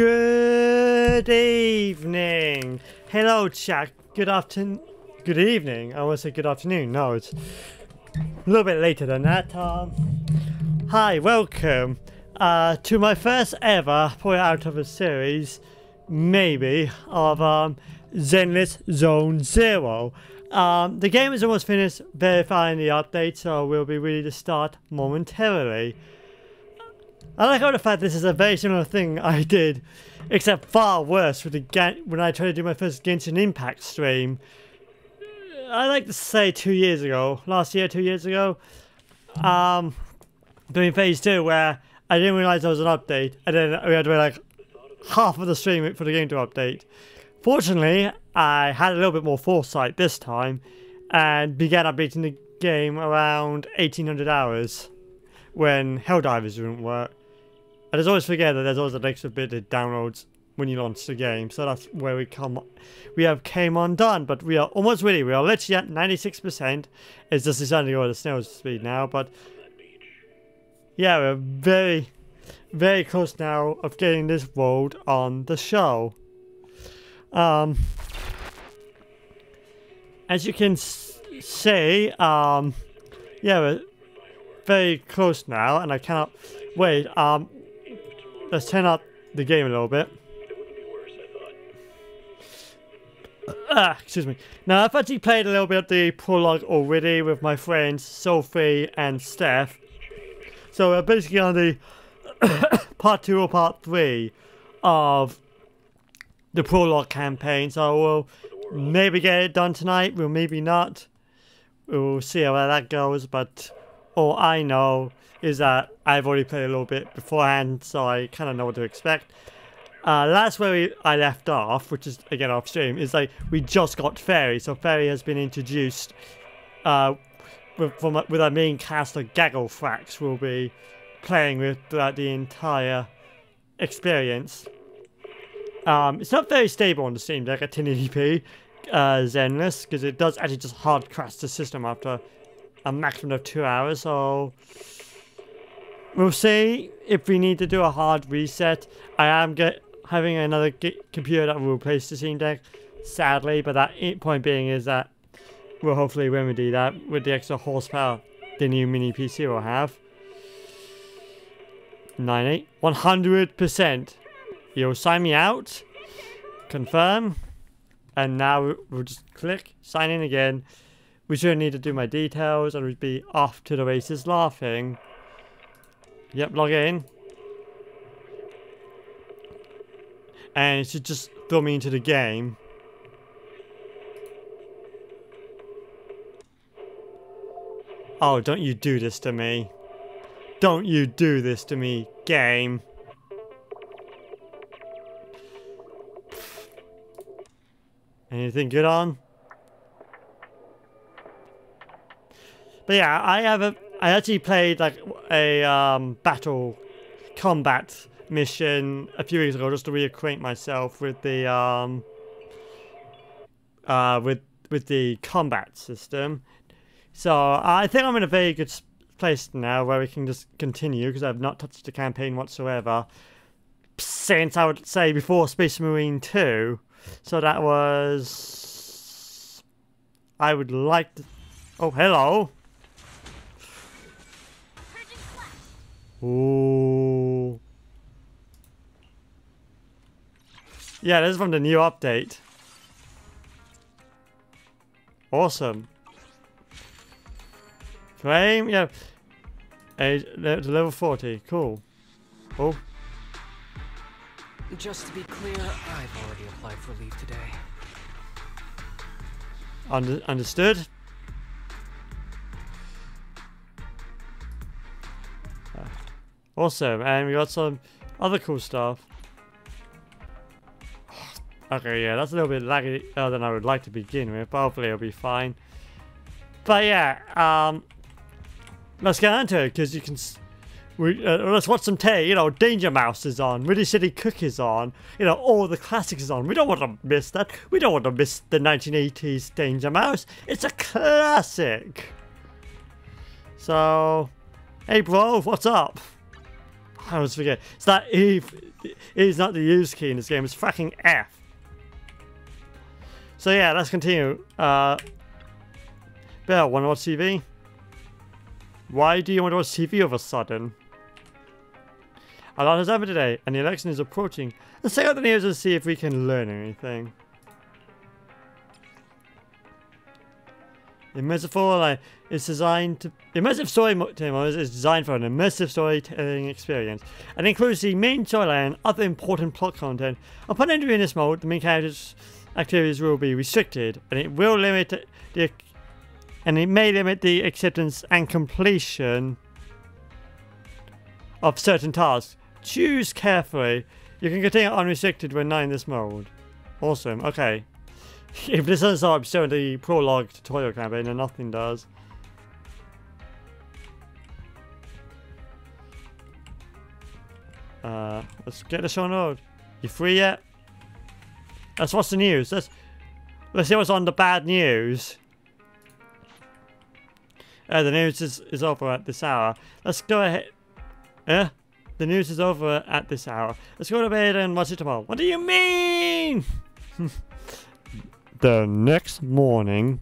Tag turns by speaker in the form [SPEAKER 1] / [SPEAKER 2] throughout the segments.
[SPEAKER 1] Good evening. Hello, chat. Good afternoon. Good evening. I want to say good afternoon. No, it's a little bit later than that. Hi, welcome to my first ever point out of a series, maybe, of Zenless Zone Zero. The game is almost finished verifying the update, so we'll be ready to start momentarily. I like how the fact this is a very similar thing I did, except far worse with the when I tried to do my first Genshin Impact stream. I like to say 2 years ago, last year, 2 years ago, doing phase 2 where I didn't realize there was an update, and then we had to wait like half of the stream for the game to update. Fortunately, I had a little bit more foresight this time and began updating the game around 1800 hours when Helldivers didn't work. I just always forget that there's always an extra bit of downloads when you launch the game, so that's where we have came undone, but we are almost ready. We are literally at 96%. It's just deciding to go at a snail's speed now, but yeah, we're very, very close now of getting this rolled on the show. As you can see, yeah, we're very close now, and I cannot wait. Let's turn up the game a little bit. Excuse me. Now, I've actually played a little bit of the prologue already with my friends Sophie and Steph. So we're basically on the part 2 or part 3 of the prologue campaign. So we'll maybe get it done tonight. We'll maybe not. We'll see how that goes. But all I know is that I've already played a little bit beforehand, so I kind of know what to expect. That's where I left off, which is again off stream, is like we just got Fairy. So Fairy has been introduced with our main cast of Gagglefrax we'll be playing with throughout the entire experience. It's not very stable on the Steam Deck at 1080p Zenless, because it does actually just hard crash the system after a maximum of 2 hours, so we'll see if we need to do a hard reset. I am having another computer that will replace the Steam Deck, sadly, but that point being is that we'll hopefully remedy that with the extra horsepower the new mini PC will have. 98, 100%. You'll sign me out, confirm, and now we'll just click sign in again. We shouldn't need to do my details, and we'd be off to the races laughing. Yep, log in. And it should just throw me into the game. Oh, don't you do this to me. Don't you do this to me, game. Anything good on? But yeah, I actually played like a battle combat mission a few weeks ago just to reacquaint myself with the with the combat system. So I think I'm in a very good place now where we can just continue, because I've not touched the campaign whatsoever since, I would say, before Space Marine 2. So that was... I would like to... Oh, hello! Ooh. Yeah, this is from the new update. Awesome. Frame, yeah. Level 40, cool. Oh.
[SPEAKER 2] Just to be clear, I've already applied for leave today.
[SPEAKER 1] Understood. Awesome, and we got some other cool stuff. Okay, yeah, that's a little bit laggy than I would like to begin with, but hopefully it'll be fine. But yeah, let's get into it, because you can... let's watch some Danger Mouse is on, Really City Cook is on, all the classics is on. We don't want to miss that. We don't want to miss the 1980s Danger Mouse. It's a classic. So, hey bro, what's up? I always forget. It's that is not the use key in this game. It's fucking F. So yeah, let's continue. Bill, wanna watch TV? Why do you want to watch TV all of a sudden? A lot has happened today, and the election is approaching. Let's check out the news and see if we can learn anything. Immersive storyline is designed to... Immersive storytelling is designed for an immersive storytelling experience and includes the main storyline and other important plot content. Upon entering this mode, the main character's activities will be restricted, and it will limit the... And it may limit the acceptance and completion of certain tasks. Choose carefully. You can continue unrestricted when not in this mode. Awesome, okay. If this doesn't start showing the prologue tutorial campaign, then nothing does. Let's get this on road. You free yet? Let's watch the news. Let's see what's on the bad news. The news is over at this hour. Let's go ahead. The news is over at this hour. Let's go to bed and watch it tomorrow. What do you mean? The next morning.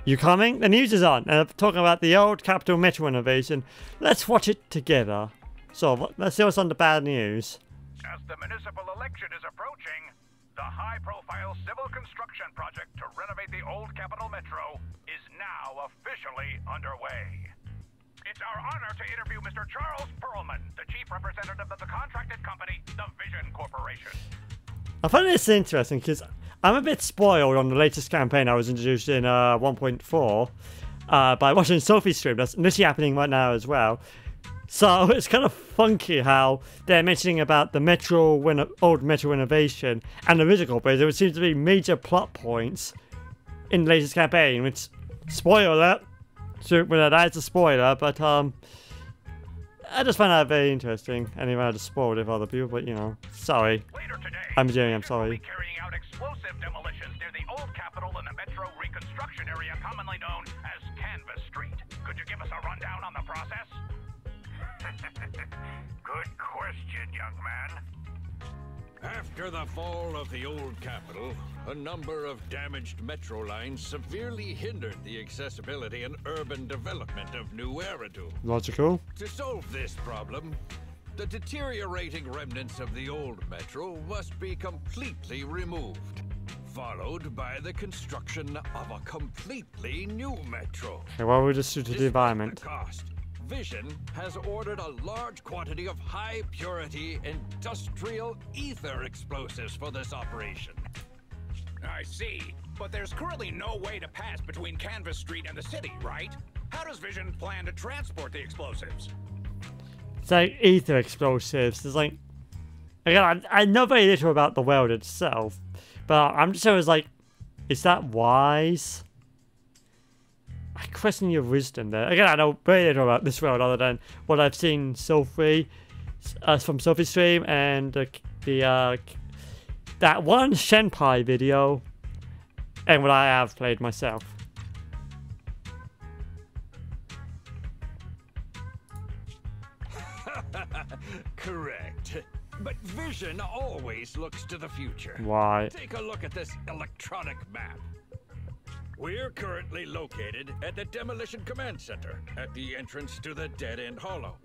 [SPEAKER 1] You coming? The news is on. Talking about the old Capital Metro renovation. Let's watch it together. So, let's see what's on the bad news.
[SPEAKER 3] As the municipal election is approaching, the high-profile civil construction project to renovate the old Capital Metro is now officially underway. It's our honor to interview Mr. Charles Perlman, the chief representative of the contracted company, the Vision Corporation.
[SPEAKER 1] I find this interesting because I'm a bit spoiled on the latest campaign I was introduced in 1.4 by watching Sophie's stream. That's literally happening right now as well. So it's kind of funky how they're mentioning about the old Metro renovation and the Vision Corporation. There seems to be major plot points in the latest campaign, which, spoiler alert, so, well, that is a spoiler, but I just find that very interesting. Anyway, I just spoiled it for other people, but you know, sorry.
[SPEAKER 3] Later today,
[SPEAKER 1] I'm Jerry, I'm sorry.
[SPEAKER 3] we'll be carrying out explosive demolitions near the old Capitol in the Metro reconstruction area commonly known as Canvas Street. Could you give us a rundown on the process? Good question, young man.
[SPEAKER 4] After the fall of the old Capitol, a number of damaged metro lines severely hindered the accessibility and urban development of New Eridu.
[SPEAKER 1] Logical.
[SPEAKER 4] To solve this problem, the deteriorating remnants of the old metro must be completely removed, followed by the construction of a completely new metro.
[SPEAKER 1] Okay, well, we'll just do the environment.
[SPEAKER 4] Despite the cost, Vision has ordered a large quantity of high-purity industrial ether explosives for this operation.
[SPEAKER 3] I see. But there's currently no way to pass between Canvas Street and the city, right? How does Vision plan to transport the explosives?
[SPEAKER 1] It's like ether explosives. It's like, again, I know very little about the world itself, but I'm just always like, is that wise? I question your wisdom there. Again, I know very little about this world other than what I've seen Sophie from Sophie's stream and that one Shenpai video, and what I have played myself.
[SPEAKER 4] Correct. But Vision always looks to the future.
[SPEAKER 1] Why?
[SPEAKER 4] Take a look at this electronic map. We're currently located at the Demolition Command Center, at the entrance to the Dead-End Hollow.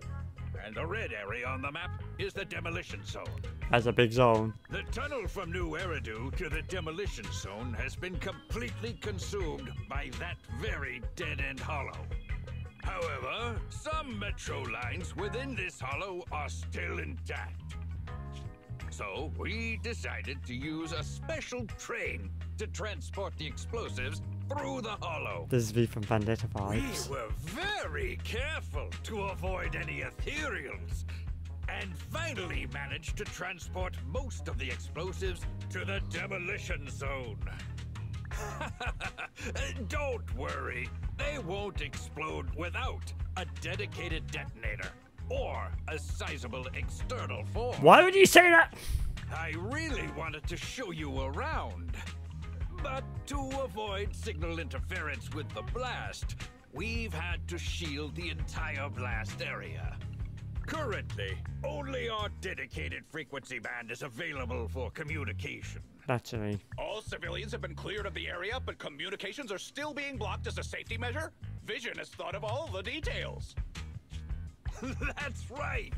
[SPEAKER 4] And the red area on the map is the Demolition Zone.
[SPEAKER 1] That's a big zone.
[SPEAKER 4] The tunnel from New Eridu to the Demolition Zone has been completely consumed by that very Dead-End Hollow. However, some metro lines within this hollow are still intact. So we decided to use a special train to transport the explosives through the hollow.
[SPEAKER 1] This is V from Vendetta vibes.
[SPEAKER 4] We were very careful to avoid any ethereals, and finally managed to transport most of the explosives to the Demolition Zone. Don't worry, they won't explode without a dedicated detonator or a sizable external force.
[SPEAKER 1] Why would you say that?
[SPEAKER 4] I really wanted to show you around, but to avoid signal interference with the blast, we've had to shield the entire blast area. Currently, only our dedicated frequency band is available for communication.
[SPEAKER 1] Naturally.
[SPEAKER 3] All civilians have been cleared of the area, but communications are still being blocked as a safety measure? Vision has thought of all the details.
[SPEAKER 4] That's right.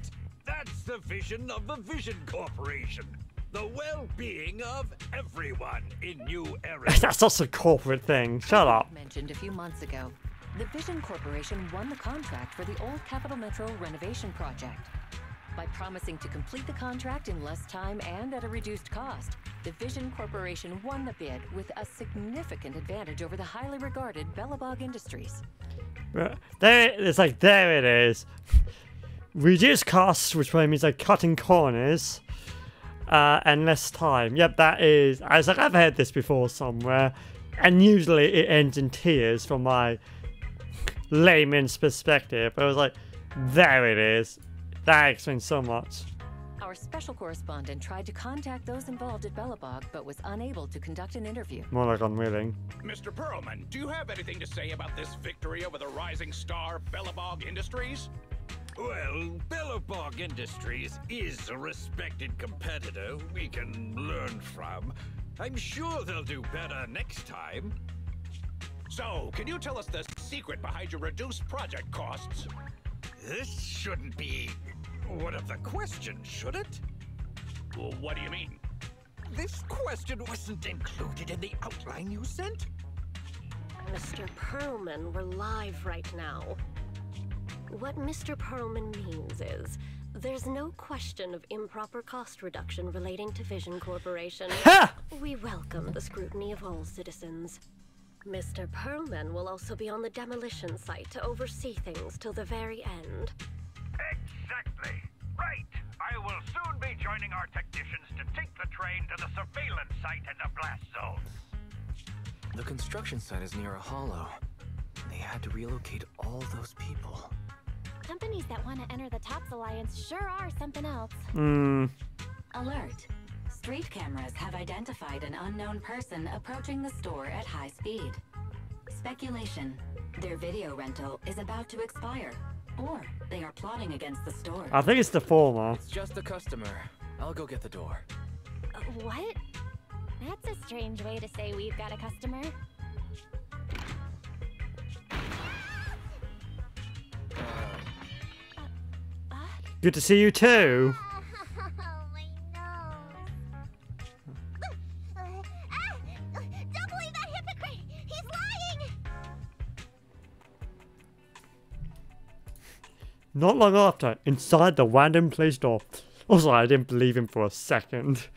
[SPEAKER 4] That's the vision of the Vision Corporation. The well-being of everyone in New Era.
[SPEAKER 1] That's not a corporate thing. Shut up.
[SPEAKER 5] Mentioned a few months ago, the Vision Corporation won the contract for the old Capital Metro renovation project. By promising to complete the contract in less time and at a reduced cost, the Vision Corporation won the bid with a significant advantage over the highly regarded Bellabog Industries.
[SPEAKER 1] There it is. Reduced costs, which probably means like cutting corners, and less time. Yep, that is. I was like, I've heard this before somewhere, and usually it ends in tears from my layman's perspective. But I was like, there it is. That explains so much.
[SPEAKER 5] Our special correspondent tried to contact those involved at Bellabog, but was unable to conduct an interview.
[SPEAKER 1] More like unwilling.
[SPEAKER 3] Mr. Perlman, do you have anything to say about this victory over the rising star Bellabog Industries?
[SPEAKER 4] Well, Bellabog Industries is a respected competitor we can learn from. I'm sure they'll do better next time.
[SPEAKER 3] So, can you tell us the secret behind your reduced project costs?
[SPEAKER 4] This shouldn't be one of the questions, should it?
[SPEAKER 3] Well, what do you mean?
[SPEAKER 4] This question wasn't included in the outline you sent?
[SPEAKER 6] Mr. Perlman, we're live right now. What Mr. Perlman means is, there's no question of improper cost reduction relating to Vision Corporation.
[SPEAKER 1] Ha!
[SPEAKER 6] We welcome the scrutiny of all citizens. Mr. Perlman will also be on the demolition site to oversee things till the very end.
[SPEAKER 3] Exactly. Right. I will soon be joining our technicians to take the train to the surveillance site in the blast zone.
[SPEAKER 2] The construction site is near a hollow. They had to relocate all those people.
[SPEAKER 7] Companies that want to enter the TOPS Alliance sure are something else.
[SPEAKER 8] Alert. Street cameras have identified an unknown person approaching the store at high speed. Speculation. Their video rental is about to expire. Or they are plotting against the store.
[SPEAKER 1] I think it's the former.
[SPEAKER 2] It's just a customer. I'll go get the door.
[SPEAKER 7] What? That's a strange way to say we've got a customer.
[SPEAKER 1] Good to see you too.
[SPEAKER 7] My nose. Don't believe that hypocrite! He's lying!
[SPEAKER 1] Not long after, inside the random place door. Also, I didn't believe him for a second.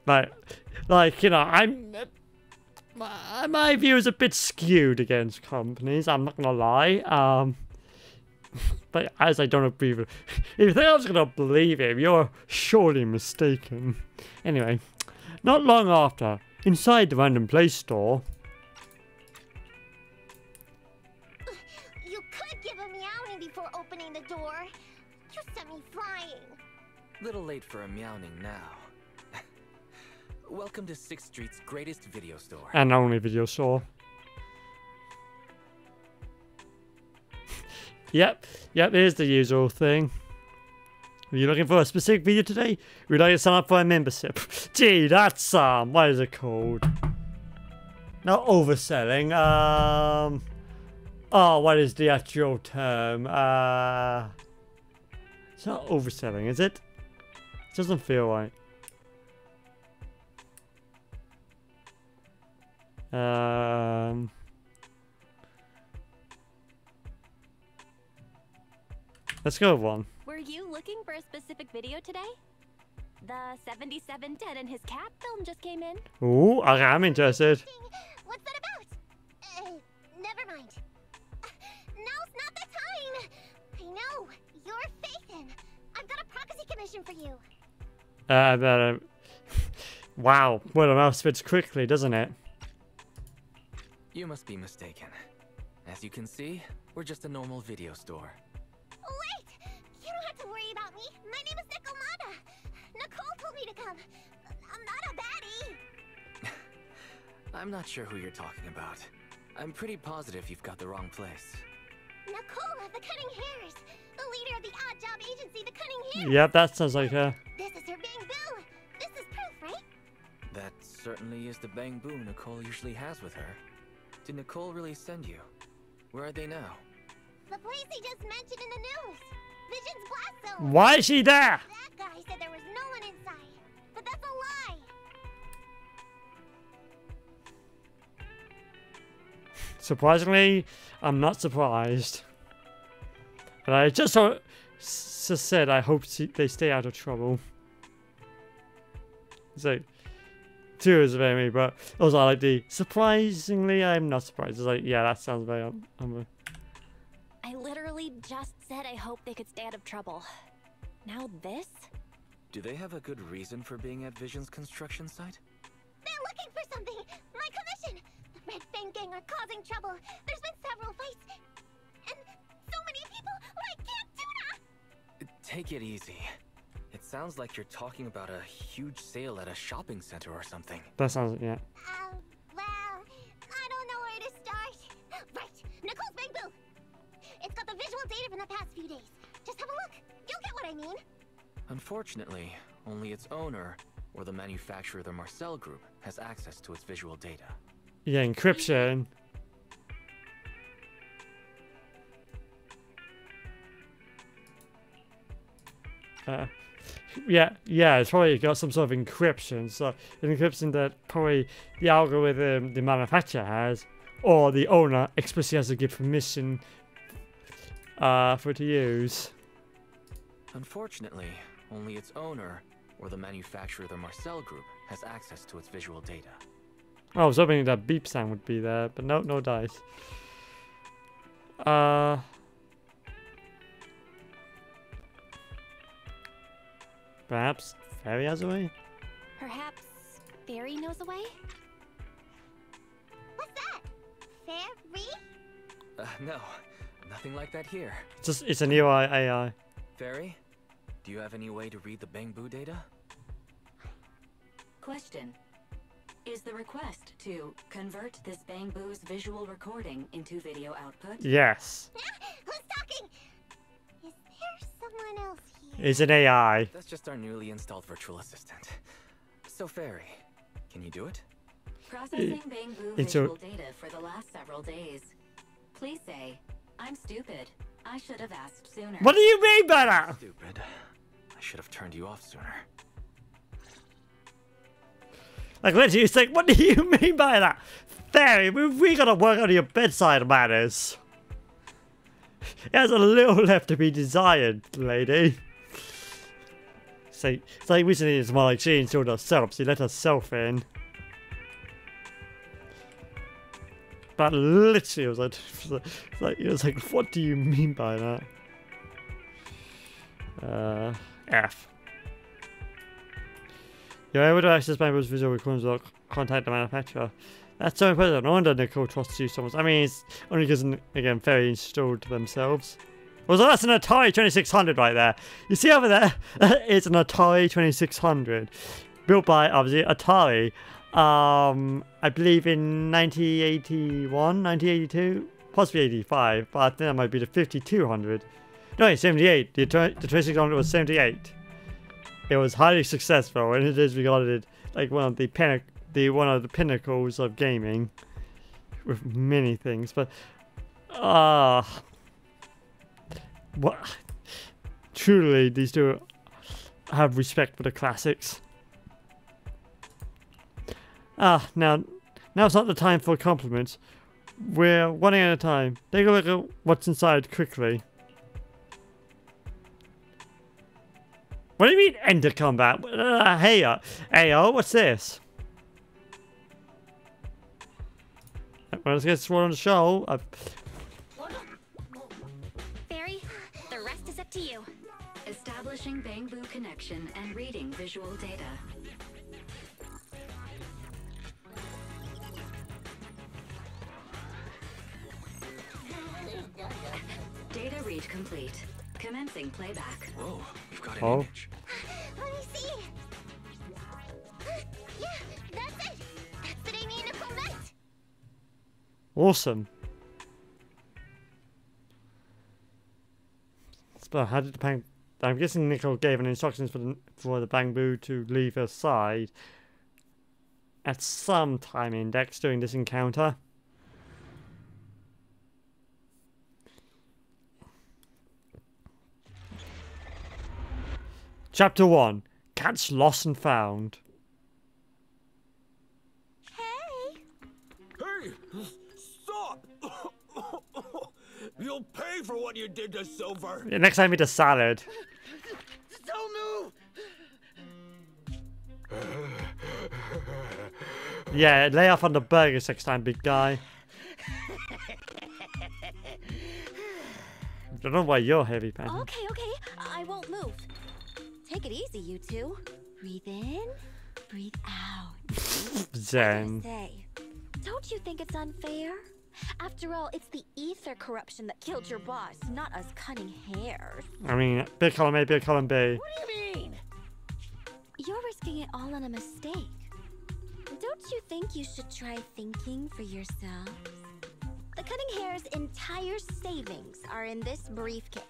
[SPEAKER 1] like you know, my view is a bit skewed against companies. I'm not gonna lie. But as I don't believe it, if you think I was gonna believe him, you're surely mistaken. Anyway, not long after, inside the random place store.
[SPEAKER 7] You could give a meowing before opening the door. You sent me flying.
[SPEAKER 2] Little late for a meowing now. Welcome to 6th Street's greatest video store.
[SPEAKER 1] And only video store. Yep, here's the usual thing. Are you looking for a specific video today? Would you like to sign up for a membership? Gee, that's what is it called? Not overselling. Oh, what is the actual term? It's not overselling, is it? It doesn't feel right. Let's go with one.
[SPEAKER 7] Were you looking for a specific video today? The 77 Dead and his cat film just came in.
[SPEAKER 1] Ooh, okay, I'm interested.
[SPEAKER 7] What's that about? Never mind. Now's not the time. I know. You're faking. I've got a prophecy commission for you.
[SPEAKER 1] Wow, word of mouth spreads quickly, doesn't it?
[SPEAKER 2] You must be mistaken. As you can see, we're just a normal video store.
[SPEAKER 7] Wait! You don't have to worry about me. My name is Nicolata. Nicole told me to come. I'm not a baddie.
[SPEAKER 2] I'm not sure who you're talking about. I'm pretty positive you've got the wrong place.
[SPEAKER 7] Nicole the Cutting Hairs. The leader of the odd job agency, the Cutting Hairs.
[SPEAKER 1] Yep, that sounds like her.
[SPEAKER 7] This is her Bang Boo. This is proof, right?
[SPEAKER 2] That certainly is the Bang Boo Nicole usually has with her. Did Nicole really send you? Where are they now?
[SPEAKER 7] The place he just mentioned in the news. Vision's blast zone.
[SPEAKER 1] Why is she there?
[SPEAKER 7] That guy said there was no one inside. But that's a lie.
[SPEAKER 1] Surprisingly, I'm not surprised. But I just said I hope they stay out of trouble. So, two is very me, but also I like the surprisingly I'm not surprised. It's like, yeah, that sounds very
[SPEAKER 9] I literally just said I hope they could stay out of trouble. Now this?
[SPEAKER 2] Do they have a good reason for being at Vision's construction site?
[SPEAKER 7] They're looking for something. My commission. The Red Fang Gang are causing trouble. There's been several fights. And so many people. I can't do that.
[SPEAKER 2] Take it easy. It sounds like you're talking about a huge sale at a shopping center or something.
[SPEAKER 1] That sounds, yeah.
[SPEAKER 7] Well, I don't know where to start. Right, Nicole's Bang Boo. It's got the visual data from the past few days. Just have a look. You'll get what I mean.
[SPEAKER 2] Unfortunately, only its owner, or the manufacturer of the Marcel Group, has access to its visual data.
[SPEAKER 1] Yeah, encryption. Yeah, it's probably got some sort of encryption. So encryption that probably the algorithm the manufacturer has, or the owner explicitly has to give permission for it to use.
[SPEAKER 2] Unfortunately, only its owner, or the manufacturer of the Marcel Group, has access to its visual data.
[SPEAKER 1] Oh, I was hoping that beep sound would be there, but no, no dice. Perhaps Fairy has a way?
[SPEAKER 9] Perhaps Fairy knows a way?
[SPEAKER 7] What's that? Fairy?
[SPEAKER 2] No, nothing like that here.
[SPEAKER 1] It's an AI.
[SPEAKER 2] Fairy, do you have any way to read the Bang Boo data?
[SPEAKER 8] Question. Is the request to convert this Bang Boo's visual recording into video output?
[SPEAKER 1] Yes.
[SPEAKER 7] Who's talking? Is there someone else here?
[SPEAKER 1] It's an AI.
[SPEAKER 2] That's just our newly installed virtual assistant. So, Fairy, can you do it?
[SPEAKER 8] Processing Bang Boo visual data for the last several days. Please say, I'm stupid. I should have asked sooner.
[SPEAKER 1] What do you mean by that?
[SPEAKER 2] Stupid. I should have turned you off sooner.
[SPEAKER 1] Like, literally, it's like, what do you mean by that? Fairy, we gotta work on your bedside manners. It has a little left to be desired, lady. It's like recently it's more like she installed herself, she let herself in. But literally, it was like, what do you mean by that? F. You're able to access Bamboo's visual recordings or contact the manufacturer. That's so impressive. No wonder Nicole trusts you so much. I mean, it's only because, again, Fairy installed themselves. Also, that's an Atari 2600 right there. You see over there? It's an Atari 2600. Built by, obviously, Atari. I believe in 1981, 1982, possibly 85. But I think that might be the 5200. No, 78. The 2600 was 78. It was highly successful, and it is regarded like one of the pinnacles of gaming, with many things. But what? Truly, these two have respect for the classics. Now it's not the time for compliments. We're running out of time. Take a look at what's inside quickly. What do you mean enter combat? Hey, what's this? Well, let's get sworn on the show.
[SPEAKER 9] Fairy, the rest is up to you.
[SPEAKER 8] Establishing Bang Boo connection and reading visual data. Data read complete. Commencing playback.
[SPEAKER 2] Whoa, you've got an image.
[SPEAKER 7] Let me see. Yeah, that's it. That's the Damien Nicole met.
[SPEAKER 1] Awesome. But how did the bang... I'm guessing Nicole gave an instructions for the Bangbu to leave her side at some time index during this encounter. Chapter 1. Catch Lost and Found.
[SPEAKER 7] Hey!
[SPEAKER 10] Hey! Stop! You'll pay for what you did to Silver!
[SPEAKER 1] Yeah, next time eat a salad.
[SPEAKER 10] Don't move!
[SPEAKER 1] Yeah, lay off on the burgers next time, big guy. I don't know why you're heavy, Penny.
[SPEAKER 9] Okay, okay. I won't move. Take it easy, you two. Breathe in, breathe out.
[SPEAKER 1] Zen.
[SPEAKER 9] Say, don't you think it's unfair? After all, it's the ether corruption that killed your boss, not us cutting hairs.
[SPEAKER 1] I mean, big column A, big column B.
[SPEAKER 9] What do you mean? You're risking it all on a mistake. Don't you think you should try thinking for yourselves? The cutting hair's entire savings are in this briefcase.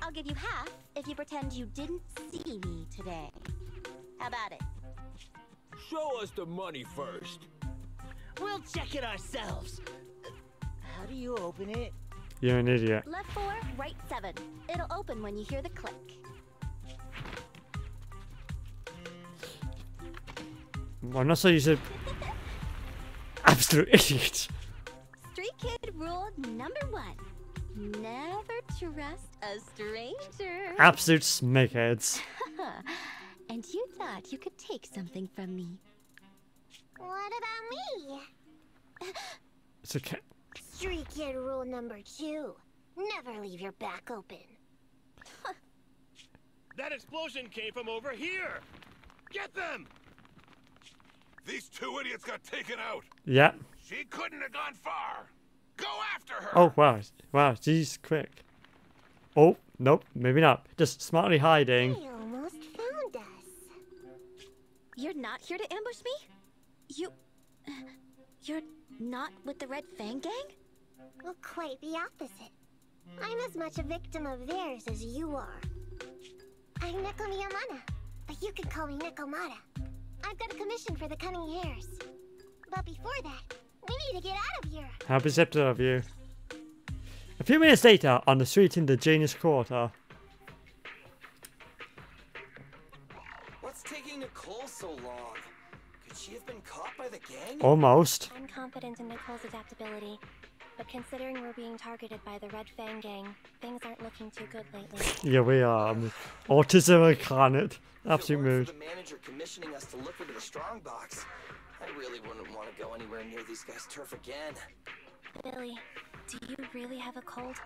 [SPEAKER 9] I'll give you half if you pretend you didn't see me today. How about it?
[SPEAKER 10] Show us the money first.
[SPEAKER 11] We'll check it ourselves. How do you open it?
[SPEAKER 1] You're an idiot.
[SPEAKER 9] Left 4, right 7. It'll open when you hear the click.
[SPEAKER 1] I'm not so used to... Absolute idiot.
[SPEAKER 9] Street kid rule number 1. Never trust a stranger.
[SPEAKER 1] Absolute smakeheads.
[SPEAKER 9] And you thought you could take something from me.
[SPEAKER 7] What about me?
[SPEAKER 1] It's okay.
[SPEAKER 7] Street kid rule number 2. Never leave your back open.
[SPEAKER 12] That explosion came from over here! Get them!
[SPEAKER 3] These two idiots got taken out.
[SPEAKER 1] Yeah.
[SPEAKER 3] She couldn't have gone far. Go after her.
[SPEAKER 1] Oh, wow. Wow, she's quick. Oh, nope, maybe not. Just smartly hiding.
[SPEAKER 7] They almost found us.
[SPEAKER 9] You're not here to ambush me? You're not with the Red Fang Gang?
[SPEAKER 7] Well, quite the opposite. I'm as much a victim of theirs as you are. I'm Neko Miyamana, but you can call me Nekomata. I've got a commission for the cunning hairs. But before that, we need to get out of here.
[SPEAKER 1] How perceptive of you. A few minutes later, on the street in the Janus Quarter.
[SPEAKER 13] What's taking Nicole so long? Could she have been caught by the gang?
[SPEAKER 1] Almost.
[SPEAKER 9] I'm confident in Nicole's adaptability, but considering we're being targeted by the Red Fang Gang, things aren't looking too good lately.
[SPEAKER 1] Yeah, we are. Autism incarnate. Absolute mood.
[SPEAKER 13] The manager commissioning us to look into the strong box. I really wouldn't want to go anywhere near these guys' turf again.
[SPEAKER 9] Billy, do you really have a cold?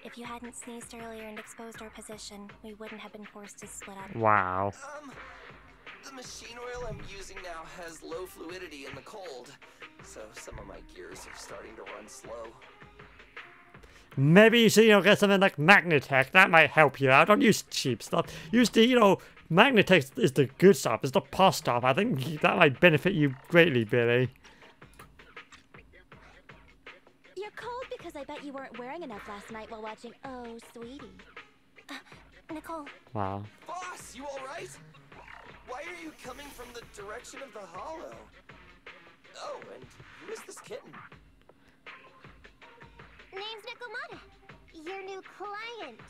[SPEAKER 9] If you hadn't sneezed earlier and exposed our position, we wouldn't have been forced to split up.
[SPEAKER 1] Wow.
[SPEAKER 13] The machine oil I'm using now has low fluidity in the cold, so some of my gears are starting to run slow.
[SPEAKER 1] Maybe you should, get something like Magnetech. That might help you out. Don't use cheap stuff. Use the, Magnetech is the good stuff. It's the pos stuff. I think that might benefit you greatly, Billy.
[SPEAKER 9] You're cold because I bet you weren't wearing enough last night while watching Oh, Sweetie. Nicole.
[SPEAKER 1] Wow.
[SPEAKER 13] Boss, you alright? Why are you coming from the direction of the hollow? Oh, and who is this kitten?
[SPEAKER 7] Name's Nekomata, your new client.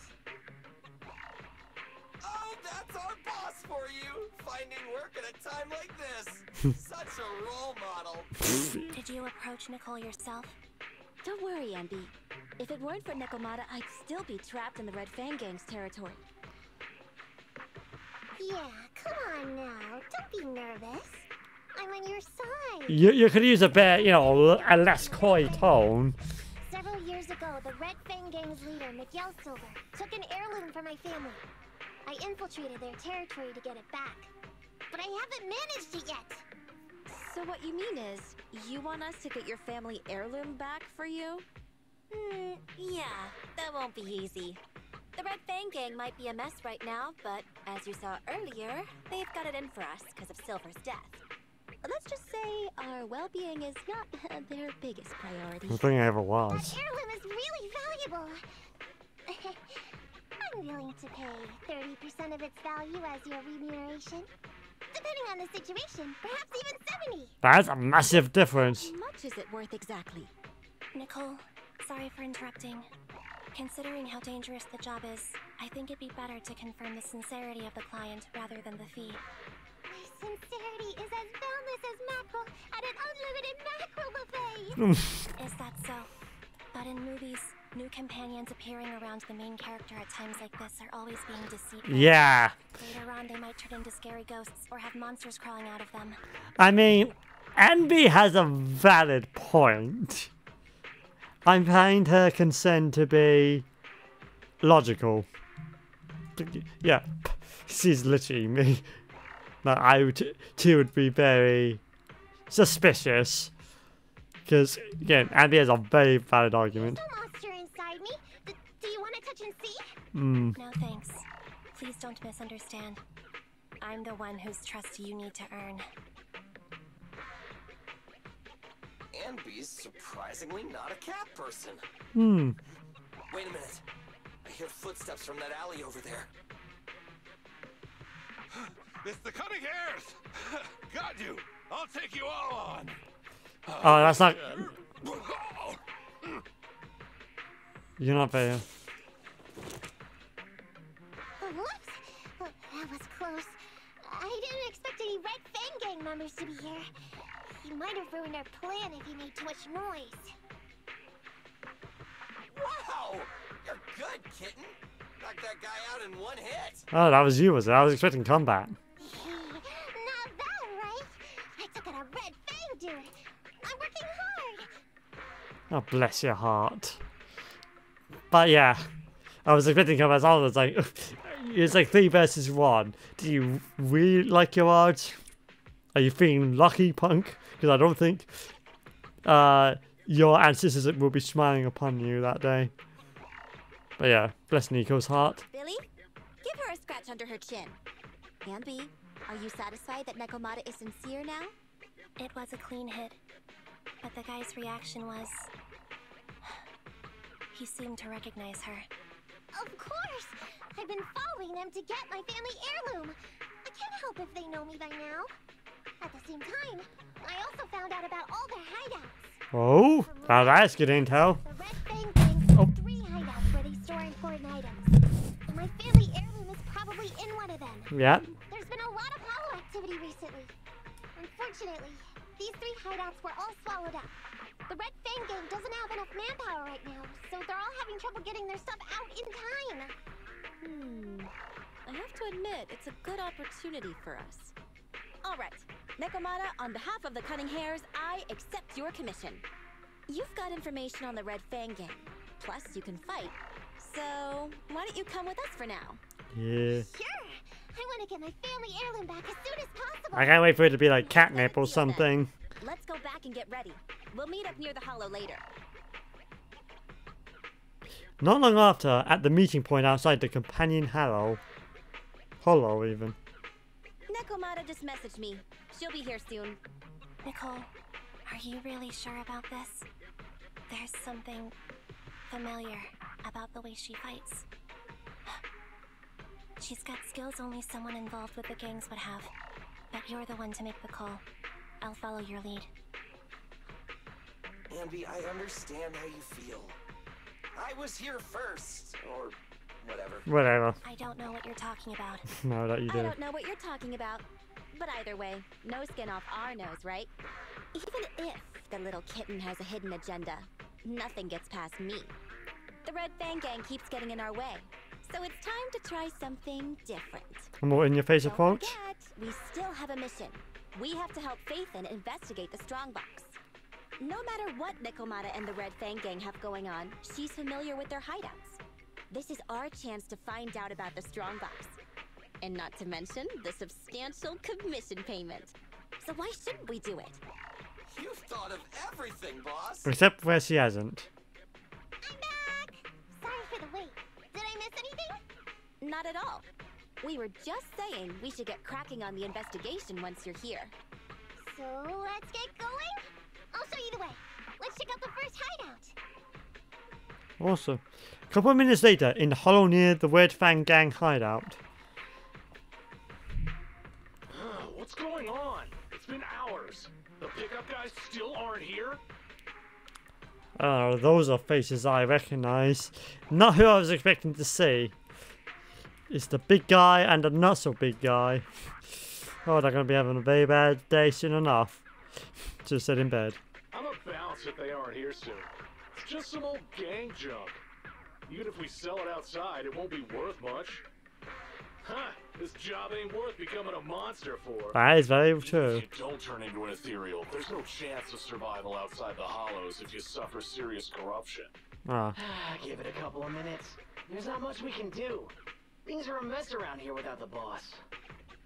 [SPEAKER 13] Oh, that's our boss for you! Finding work at a time like this! Such a role model!
[SPEAKER 9] Did you approach Nicole yourself?
[SPEAKER 5] Don't worry, Envy. If it weren't for Nekomata, I'd still be trapped in the Red Fang Gang's territory.
[SPEAKER 7] Yeah, come on now. Don't be nervous. I'm on your side.
[SPEAKER 1] You could use a bit, a less coy tone.
[SPEAKER 7] Several years ago, the Red Fang Gang's leader, Miguel Silver, took an heirloom from my family. I infiltrated their territory to get it back. But I haven't managed it yet.
[SPEAKER 5] So what you mean is, you want us to get your family heirloom back for you?
[SPEAKER 9] Yeah, that won't be easy. The Red Fang Gang might be a mess right now, but as you saw earlier, they've got it in for us because of Silver's death.
[SPEAKER 5] Let's just say our well-being is not their biggest priority.
[SPEAKER 1] I think I ever
[SPEAKER 7] That
[SPEAKER 1] was.
[SPEAKER 7] heirloom is really valuable. I'm I'm willing to pay 30% of its value as your remuneration. Depending on the situation, perhaps even 70.
[SPEAKER 1] That's a massive difference.
[SPEAKER 9] How much is it worth exactly?
[SPEAKER 6] Nicole, sorry for interrupting. Considering how dangerous the job is, I think it'd be better to confirm the sincerity of the client rather than the fee.
[SPEAKER 7] My sincerity is as boundless as mackerel at an unlimited mackerel buffet!
[SPEAKER 6] Is that so? But in movies, new companions appearing around the main character at times like this are always being deceitful.
[SPEAKER 1] Yeah.
[SPEAKER 6] Later on, they might turn into scary ghosts or have monsters crawling out of them.
[SPEAKER 1] I mean, Envy has a valid point. I find her concern to be logical. Yeah, she's literally me. Like, I would too would be very suspicious. Because, again, Andy has a very valid argument.
[SPEAKER 7] There's no monster inside me. Do you want to touch and see?
[SPEAKER 6] No thanks. Please don't misunderstand. I'm the one whose trust you need to earn.
[SPEAKER 13] Anby's surprisingly not a cat person. Wait a minute. I hear footsteps from that alley over there.
[SPEAKER 4] It's the Cunning Hares! Got you! I'll take you all on!
[SPEAKER 1] Oh, that's not... You're not there.
[SPEAKER 7] Whoops! That was close. I didn't expect any Red Fang Gang members to be here. He might have ruined our plan if he made too much noise.
[SPEAKER 13] Wow! You're good, kitten! Knocked that guy out in one hit!
[SPEAKER 1] Oh, that was you, was it? I was expecting combat.
[SPEAKER 7] Not bad, right? I took out a Red Fang dude. I'm working hard.
[SPEAKER 1] Oh, bless your heart. But yeah, I was expecting combat. I was like, it's like 3 versus 1. Do you really like your odds? Are you feeling lucky, punk? Because I don't think your ancestors will be smiling upon you that day. But yeah, bless Nico's heart.
[SPEAKER 9] Billy, give her a scratch under her chin. Anby, are you satisfied that Nekomata is sincere now?
[SPEAKER 6] It was a clean hit, but the guy's reaction was... he seemed to recognize her.
[SPEAKER 7] Of course! I've been following them to get my family heirloom. I can't help if they know me by now. At the same time, I also found out about all their hideouts.
[SPEAKER 1] Oh, now that's good intel.
[SPEAKER 7] The Red Fang Gang has 3 hideouts where they store important items. And my family heirloom is probably in one of them.
[SPEAKER 1] Yeah.
[SPEAKER 7] There's been a lot of hollow activity recently. Unfortunately, these 3 hideouts were all swallowed up. The Red Fang Gang doesn't have enough manpower right now, so they're all having trouble getting their stuff out in time.
[SPEAKER 9] I have to admit, it's a good opportunity for us. All right, Nekomata, on behalf of the Cunning Hares, I accept your commission. You've got information on the Red Fang Gang, plus you can fight. So, why don't you come with us for now?
[SPEAKER 1] Yeah.
[SPEAKER 7] Sure! I want to get my family heirloom back as soon as possible.
[SPEAKER 1] I can't wait for it to be like catnip or something.
[SPEAKER 9] Let's go back and get ready. We'll meet up near the hollow later.
[SPEAKER 1] Not long after, at the meeting point outside the companion hollow even.
[SPEAKER 9] Nekomata just messaged me. She'll be here soon.
[SPEAKER 6] Nicole, are you really sure about this? There's something familiar about the way she fights. She's got skills only someone involved with the gangs would have. But you're the one to make the call. I'll follow your lead.
[SPEAKER 13] Anby, I understand how you feel. I was here first, or whatever.
[SPEAKER 1] Whatever.
[SPEAKER 6] I don't know what you're talking about.
[SPEAKER 1] No, that you do.
[SPEAKER 9] I don't know what you're talking about. But either way, no skin off our nose, right? Even if the little kitten has a hidden agenda, nothing gets past me. The Red Fang Gang keeps getting in our way. So it's time to try something different.
[SPEAKER 1] A more in-your-face approach?
[SPEAKER 9] Don't forget, we still have a mission. We have to help Faithin investigate the Strongbox. No matter what Nekomata and the Red Fang Gang have going on, she's familiar with their hideouts. This is our chance to find out about the Strongbox. And not to mention the substantial commission payment. So why shouldn't we do it?
[SPEAKER 13] You've thought of everything, boss!
[SPEAKER 1] Except where she hasn't.
[SPEAKER 7] I'm back! Sorry for the wait. Did I miss anything?
[SPEAKER 9] Not at all. We were just saying we should get cracking on the investigation once you're here.
[SPEAKER 7] So let's get going? I'll show you the way. Let's check out the first hideout.
[SPEAKER 1] Awesome. couple of minutes later, in the hollow near the Weird Fang Gang hideout.
[SPEAKER 14] What's going on? It's been hours. The pickup guys still aren't here?
[SPEAKER 1] Oh, those are faces I recognize. Not who I was expecting to see. It's the big guy and the not so big guy. Oh, they're going to be having a very bad day soon enough. Just sit in bed.
[SPEAKER 14] I'm a bounce if they aren't here soon. It's just some old gang junk. Even if we sell it outside, it won't be worth much. Huh, this job ain't worth becoming a monster for.
[SPEAKER 1] That is very true.
[SPEAKER 14] If you don't turn into an ethereal, there's no chance of survival outside the hollows if you suffer serious corruption.
[SPEAKER 1] Ah.
[SPEAKER 11] Give it a couple of minutes. There's not much we can do. Things are a mess around here without the boss.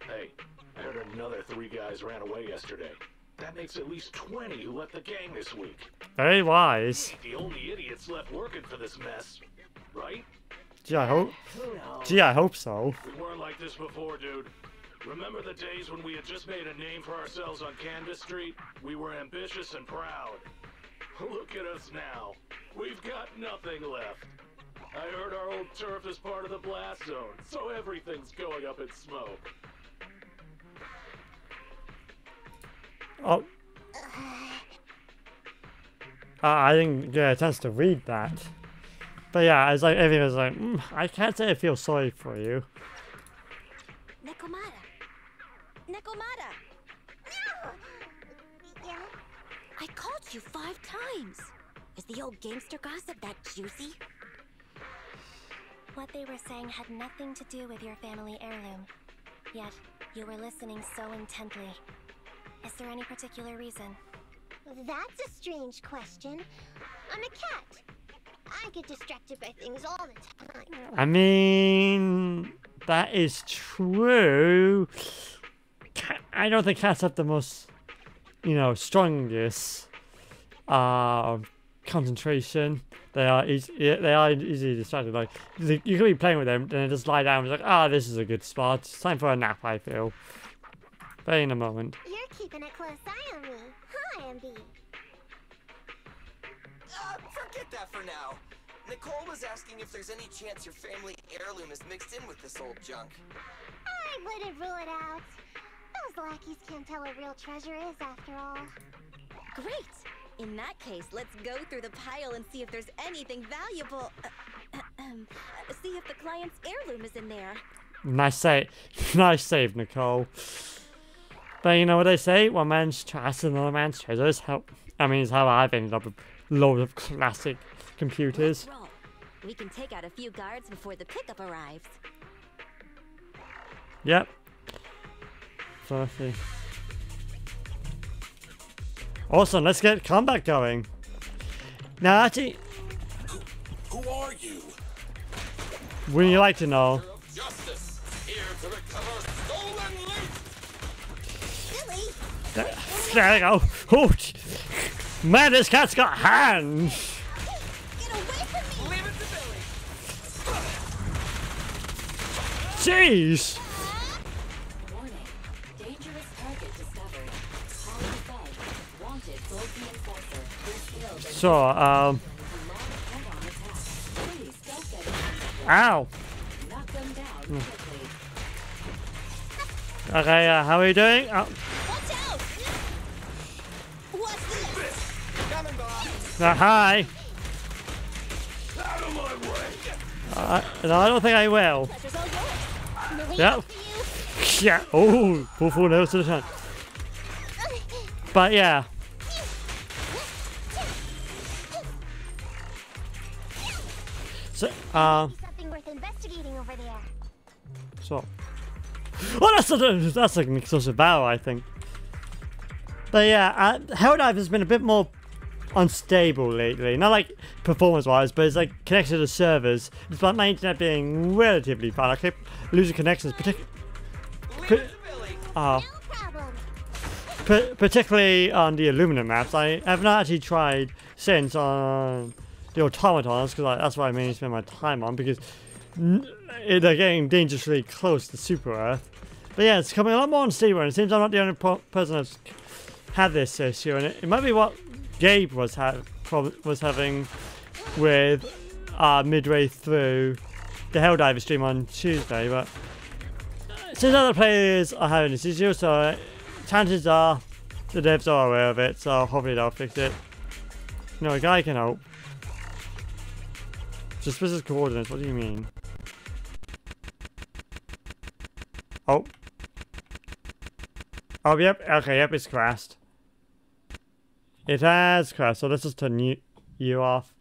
[SPEAKER 14] Hey, I heard another 3 guys ran away yesterday. That makes at least 20 who left the gang this week.
[SPEAKER 1] Very wise.
[SPEAKER 14] The only idiots left working for this mess, right?
[SPEAKER 1] Gee, I hope so.
[SPEAKER 14] We weren't like this before, dude. Remember the days when we had just made a name for ourselves on Canvas Street? We were ambitious and proud. Look at us now. We've got nothing left. I heard our old turf is part of the blast zone, so everything's going up in smoke.
[SPEAKER 1] Oh. I didn't get a chance to read that. But yeah, it's like everything was like, I can't say I feel sorry for you.
[SPEAKER 9] Nekomata! Nekomata!
[SPEAKER 7] No! Yeah?
[SPEAKER 9] I called you 5 times. Is the old gangster gossip that juicy?
[SPEAKER 7] What they were saying had nothing to do with your family heirloom. Yet, you were listening so intently. Is there any particular reason? That's a strange question. I'm a cat. I get distracted by things all the time.
[SPEAKER 1] I mean, that is true. I don't think cats have the most, strongest concentration. They are easily distracted. Like, you could be playing with them, and then just lie down and be like, this is a good spot. It's time for a nap, I feel. But in a moment.
[SPEAKER 7] You're keeping a close eye on me, huh, MB?
[SPEAKER 13] Forget that for now. Nicole was asking if there's any chance your family heirloom is mixed in with this old junk.
[SPEAKER 7] I wouldn't rule it out. Those lackeys can't tell what real treasure is, after all.
[SPEAKER 9] Great! In that case, let's go through the pile and see if there's anything valuable. See if the client's heirloom is in there.
[SPEAKER 1] Nice save, Nicole. But you know what they say? One man's trash and another man's treasure is how I've ended up with loads of classic computers.
[SPEAKER 9] Let's roll. We can take out a few guards before the pickup arrives.
[SPEAKER 1] Yep. So let's see. Awesome, let's get combat going. Now actually,
[SPEAKER 13] Who are you?
[SPEAKER 1] wouldn't you like to know?
[SPEAKER 13] Justice, here to recover stolen loot.
[SPEAKER 1] There we go. Oh, man, this cat's got hands.
[SPEAKER 9] Get away from me!
[SPEAKER 13] Leave it to Billy.
[SPEAKER 1] Jeez.
[SPEAKER 8] Warning. Dangerous target discovered. Hollow Fed. Wanted Bulky Enforcer. This field.
[SPEAKER 1] So, ow.
[SPEAKER 8] Knock them down quickly.
[SPEAKER 1] Okay, how are you doing?
[SPEAKER 9] Watch out! What's this?
[SPEAKER 13] Coming, boss.
[SPEAKER 1] Hi.
[SPEAKER 14] Out of my way.
[SPEAKER 1] No, I don't think I will.
[SPEAKER 9] Pleasure's all yours. Really
[SPEAKER 1] Yep. Yeah. Oh, full nose to the sun. But yeah. So,
[SPEAKER 7] Something worth investigating over there.
[SPEAKER 1] so. Oh, that's like an explosive barrel, I think. But yeah, Helldive has been a bit more unstable lately. Not like performance-wise, but it's like connected to servers. Despite my internet being relatively fine, I keep losing connections, particularly on the aluminum maps. I have not actually tried since on the automatons, because that's what I mainly spend my time on, because they're getting dangerously close to Super Earth. But yeah, it's becoming a lot more unstable, and it seems I'm not the only person that's had this issue, and it might be what Gabe was having with midway through the Helldiver stream on Tuesday, but since other players are having this issue, so chances are the devs are aware of it, so hopefully they'll fix it. No, a guy can help. Suspicious coordinates, what do you mean? Oh. Oh, yep, okay, yep, it's crashed. It has crashed, so let's just turn you off.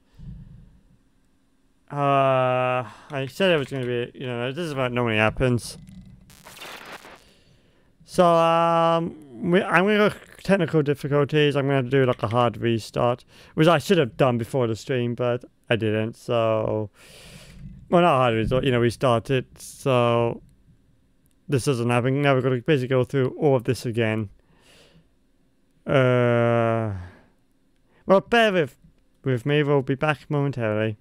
[SPEAKER 1] I said it was going to be, you know, this is what normally happens. So, I'm going to go technical difficulties. I'm going to do like a hard restart, which I should have done before the stream, but I didn't, so... Well, not hard restart, you know, restart it, so... This doesn't happen. Now we're going to basically go through all of this again. Well, bear with me. We'll be back momentarily.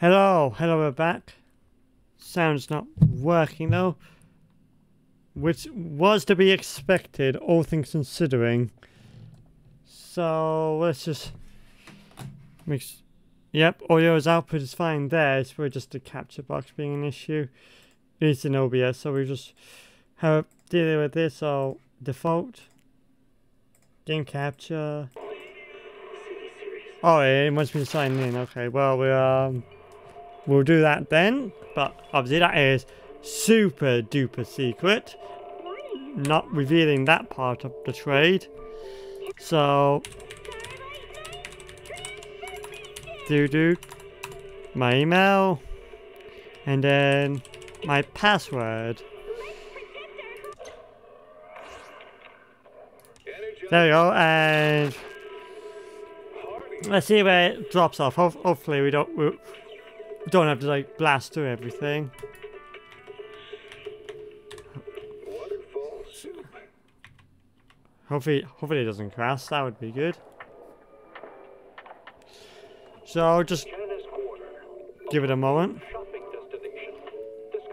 [SPEAKER 1] Hello, we're back. Sound's not working though. Which was to be expected, all things considering. So let's just mix. Yep, audio's output is fine there. It's for just the capture box being an issue. It's in OBS, so we just have dealing with this. So default game capture. Oh, it wants me to sign in. Okay, well we'll do that then. But obviously that is super duper secret. Not revealing that part of the trade. So do my email and then my password. There we go, and let's see where it drops off. Hopefully we don't have to like blast through everything. Hopefully it doesn't crash. That would be good. So just give it a moment.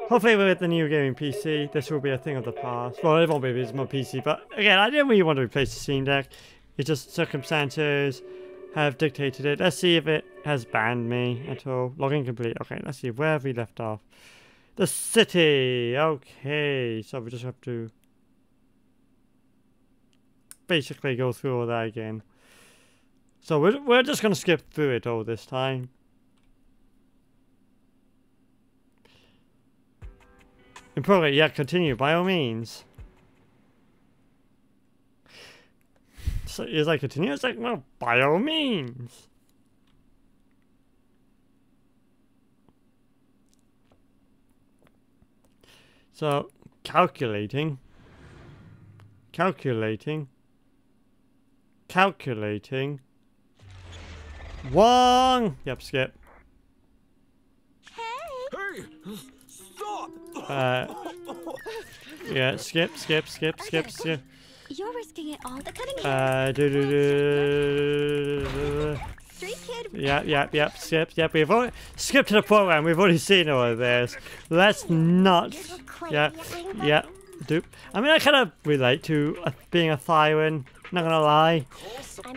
[SPEAKER 1] Hopefully with the new gaming PC, this will be a thing of the past. Well, it won't be because it's my PC, but again, I didn't really want to replace the Steam Deck. It's just circumstances have dictated it. Let's see if it has banned me at all. Login complete. Okay, let's see. Where have we left off? The city. Okay, so we just have to basically go through all that again. So we're just going to skip through it all this time. And probably, yeah, continue by all means. So is I continue? It's like, well, by all means. So calculating. One. Yep, skip.
[SPEAKER 10] Hey! Stop!
[SPEAKER 1] Yeah, skip.
[SPEAKER 9] You're risking it all. The cutting Street kid.
[SPEAKER 1] Yep, skip. Yep, we've already skipped to the program. We've already seen all of this. Let's not. Yeah. Dupe. I mean, I kind of relate to being a Thyran. Not gonna lie,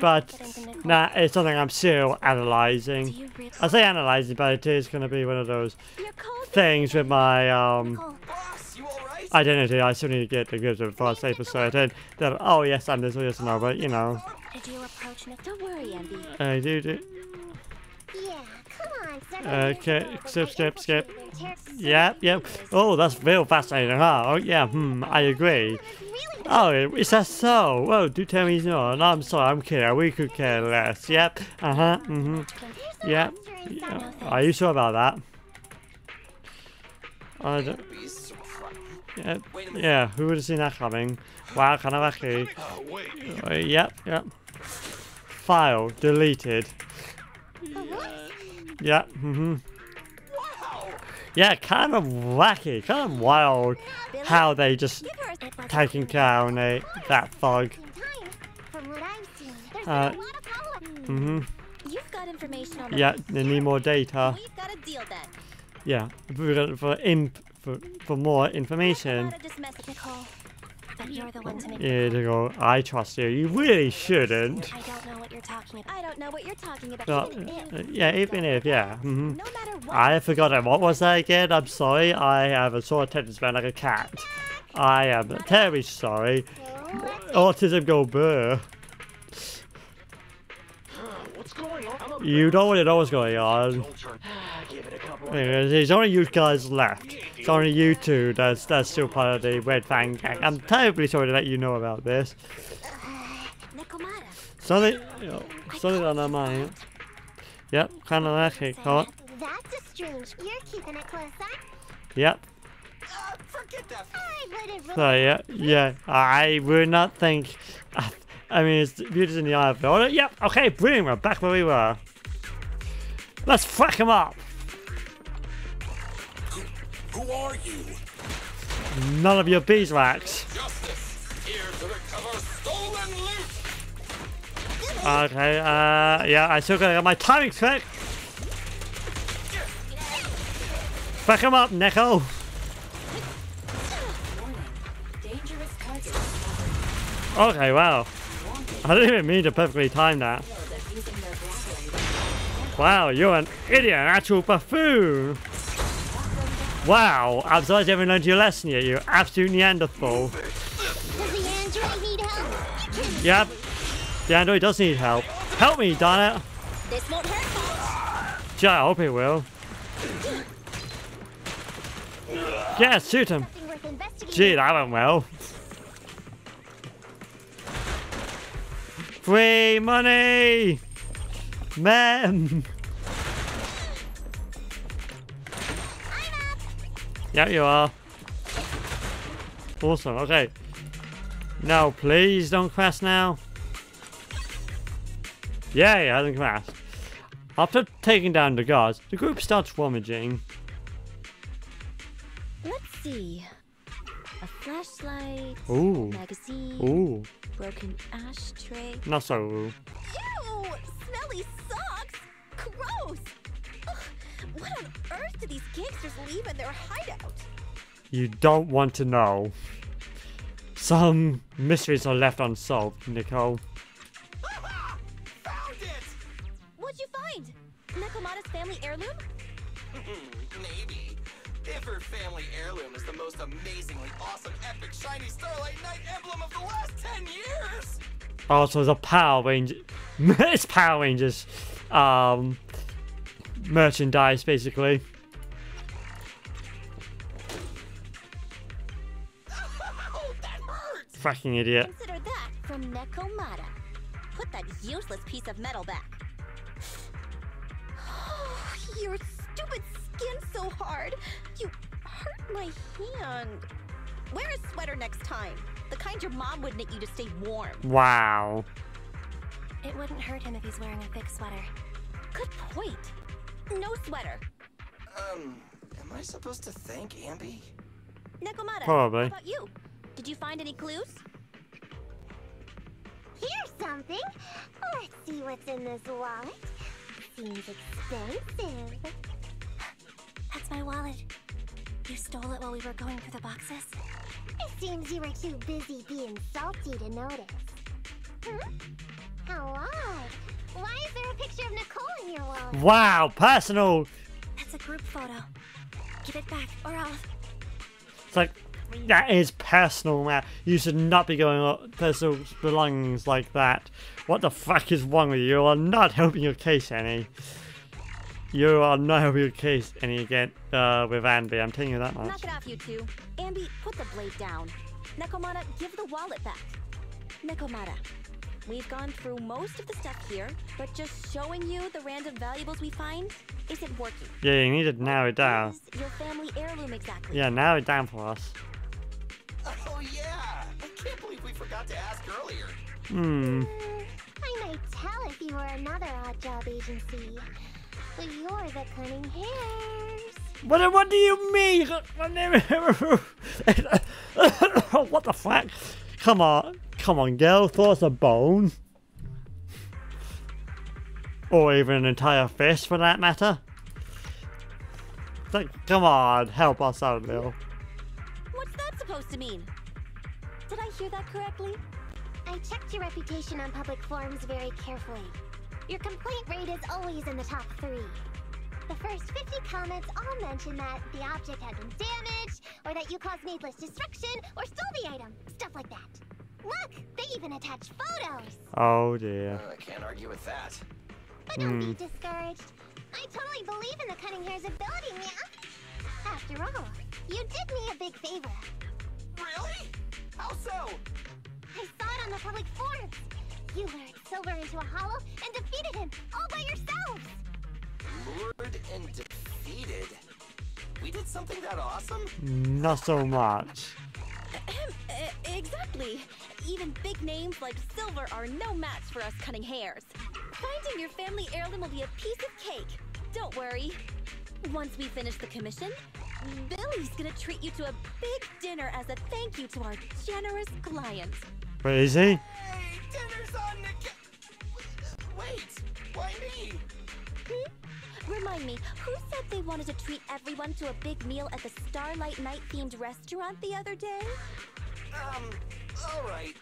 [SPEAKER 1] but nah, it's something I'm still analysing. I say analysing, but it is gonna be one of those things with my identity. I still need to get the goods before I say for certain that oh yes, I'm this or yes or no, but you know.
[SPEAKER 9] Did you approach Nick? Don't worry, Andy.
[SPEAKER 1] I do.
[SPEAKER 7] Yeah, come on.
[SPEAKER 1] Okay, skip. Yep. Oh, that's real fascinating, huh? Oh yeah, I agree. Oh, is that so? Well, do tell me no. No, I'm sorry, I'm kidding. We could care less. Yep. Yep. Are you sure about that? I don't. Yeah, who would have seen that coming? Wow, kind of wacky. Yep. File deleted. Yep. Yeah, kind of wacky, kind of wild how they just taking down that thug.
[SPEAKER 9] You've got information on
[SPEAKER 1] Yeah, they need more data.
[SPEAKER 9] We've got a deal then.
[SPEAKER 1] Yeah, for more information.
[SPEAKER 7] But you're the one to make
[SPEAKER 1] Yeah, they go, I trust you. You really shouldn't.
[SPEAKER 7] I don't know what you're talking about.
[SPEAKER 9] I don't know what you're talking about.
[SPEAKER 1] Yeah, even if, yeah.
[SPEAKER 9] No matter what.
[SPEAKER 1] I forgot what was that again? I'm sorry. I have a sore attention span like a cat. I am terribly sorry. Autism go burr.
[SPEAKER 14] What's going on?
[SPEAKER 1] You don't want to know what's going on. There's only you guys left. It's only you two that's still part of the Red Fang gang. I'm terribly sorry to let you know about this. Something on our mind. Yep, kind of like it.
[SPEAKER 7] That's a strange. You're keeping it close, huh?
[SPEAKER 1] Yep.
[SPEAKER 13] Forget that.
[SPEAKER 1] So yeah, I would not think. I mean, it's beauty's in the eye of the beholder. Yep. Okay, brilliant. We're back where we were. Let's fuck him up.
[SPEAKER 10] Who are you?
[SPEAKER 1] None of your beeswax.
[SPEAKER 10] Justice, here to recover stolen loot.
[SPEAKER 1] Okay, yeah, I still gotta get my timing correct. Fuck him up, Neko. Okay, wow. I didn't even mean to perfectly time that. Wow, you're an idiot, an actual buffoon. Wow, I'm surprised you haven't learned your lesson yet, you absolute Neanderthal.
[SPEAKER 7] Does the android need help?
[SPEAKER 1] Yep, the android does need help. Help me, darn it.
[SPEAKER 9] This won't hurt.
[SPEAKER 1] Gee, I hope it will. Yeah, shoot him. Gee, that went well. Free money! Man! Yeah, you are. Awesome, okay. No, please don't crash now. Yeah, it hasn't crashed. After taking down the guards, the group starts rummaging.
[SPEAKER 9] Let's see. A flashlight.
[SPEAKER 1] Ooh.
[SPEAKER 9] Magazine.
[SPEAKER 1] Ooh.
[SPEAKER 9] Broken ashtray.
[SPEAKER 1] Not so ooh.
[SPEAKER 9] Ew! Smelly socks! Gross! Ugh, what on earth do these gangsters leave in their hideout?
[SPEAKER 1] You don't want to know. Some mysteries are left unsolved, Nicole.
[SPEAKER 13] Found it!
[SPEAKER 9] What'd you find? Nekomata's family heirloom?
[SPEAKER 13] Maybe. If her family heirloom is the most amazingly awesome, epic, shiny Starlight Knight emblem of the last 10 years!
[SPEAKER 1] Oh, so there's a Power Ranger. It's Power Rangers. Merchandise, basically.
[SPEAKER 13] Oh, that hurts!
[SPEAKER 1] Fucking idiot.
[SPEAKER 9] Consider that from Nekomata. Put that useless piece of metal back. Your stupid skin's so hard. You hurt my hand. Wear a sweater next time. The kind your mom would knit you to stay warm.
[SPEAKER 1] Wow.
[SPEAKER 6] It wouldn't hurt him if he's wearing a thick sweater.
[SPEAKER 9] Good point. No sweater.
[SPEAKER 13] Am I supposed to thank Ambi?
[SPEAKER 9] Nekomata,
[SPEAKER 1] Probably.
[SPEAKER 9] how about you? Did you find any clues?
[SPEAKER 7] Here's something. Let's see what's in this wallet. Seems expensive.
[SPEAKER 6] That's my wallet. You stole it while we were going through the boxes?
[SPEAKER 7] It seems you were too busy being salty to notice. How odd. Why is there a picture of Nicole in your wallet?
[SPEAKER 1] Wow, personal.
[SPEAKER 6] That's a group photo. Give it back, or else...
[SPEAKER 1] It's like, that is personal, man. You should not be going on personal belongings like that. What the fuck is wrong with you? You are not helping your case any. You are not helping your case any again with Ambi. I'm telling you that much.
[SPEAKER 9] Knock it off, you two. Ambi, put the blade down. Nekomata, give the wallet back. Nekomata, we've gone through most of the stuff here, but just showing you the random valuables we find isn't working.
[SPEAKER 1] Yeah, you need to narrow it down.
[SPEAKER 9] What is your family heirloom exactly?
[SPEAKER 1] Yeah, narrow it down for us.
[SPEAKER 13] Oh yeah! I can't believe we forgot to ask earlier.
[SPEAKER 7] I might tell if you were another odd job agency. But you're the Cunning Hairs.
[SPEAKER 1] What do you mean? What the fuck? Come on, girl. Throw us a bone. Or even an entire fist, for that matter. Like, come on, help us out, Lil.
[SPEAKER 9] What's that supposed to mean? Did I hear that correctly?
[SPEAKER 7] I checked your reputation on public forums very carefully. Your complaint rate is always in the top 3. The first 50 comments all mention that the object had been damaged, or that you caused needless destruction, or stole the item. Stuff like that. Look, they even attach photos.
[SPEAKER 1] Oh dear.
[SPEAKER 13] I can't argue with that.
[SPEAKER 7] But don't be discouraged. I totally believe in the Cunning Hair's ability, yeah? After all, you did me a big favor.
[SPEAKER 13] Really? How so?
[SPEAKER 7] I saw it on the public forums. You lured Silver into a hollow and defeated him all by yourselves.
[SPEAKER 13] Lured and defeated? We did something that awesome?
[SPEAKER 1] Not so much.
[SPEAKER 9] Exactly. Even big names like Silver are no match for us Cunning Hairs. Finding your family heirloom will be a piece of cake. Don't worry. Once we finish the commission, Billy's gonna treat you to a big dinner as a thank you to our generous client.
[SPEAKER 1] Wait, is he?
[SPEAKER 13] Hey, dinner's on the... Wait, why me?
[SPEAKER 9] Remind me, who said they wanted to treat everyone to a big meal at the Starlight Night-themed restaurant the other day?
[SPEAKER 13] Alright.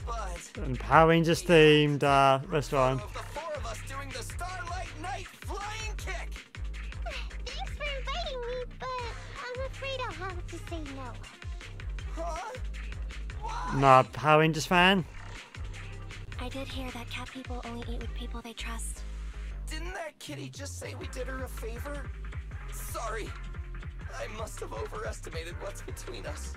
[SPEAKER 13] But...
[SPEAKER 1] And Power Rangers themed restaurant.
[SPEAKER 13] Of the four of us doing the Starlight Night flying kick!
[SPEAKER 7] Thanks for inviting me, but I'm afraid I'll have to say no.
[SPEAKER 13] Huh? Why?
[SPEAKER 1] Not a Power Rangers fan?
[SPEAKER 6] I did hear that cat people only eat with people they trust.
[SPEAKER 13] Didn't that kitty just say we did her a favor? Sorry. I must have overestimated what's between us.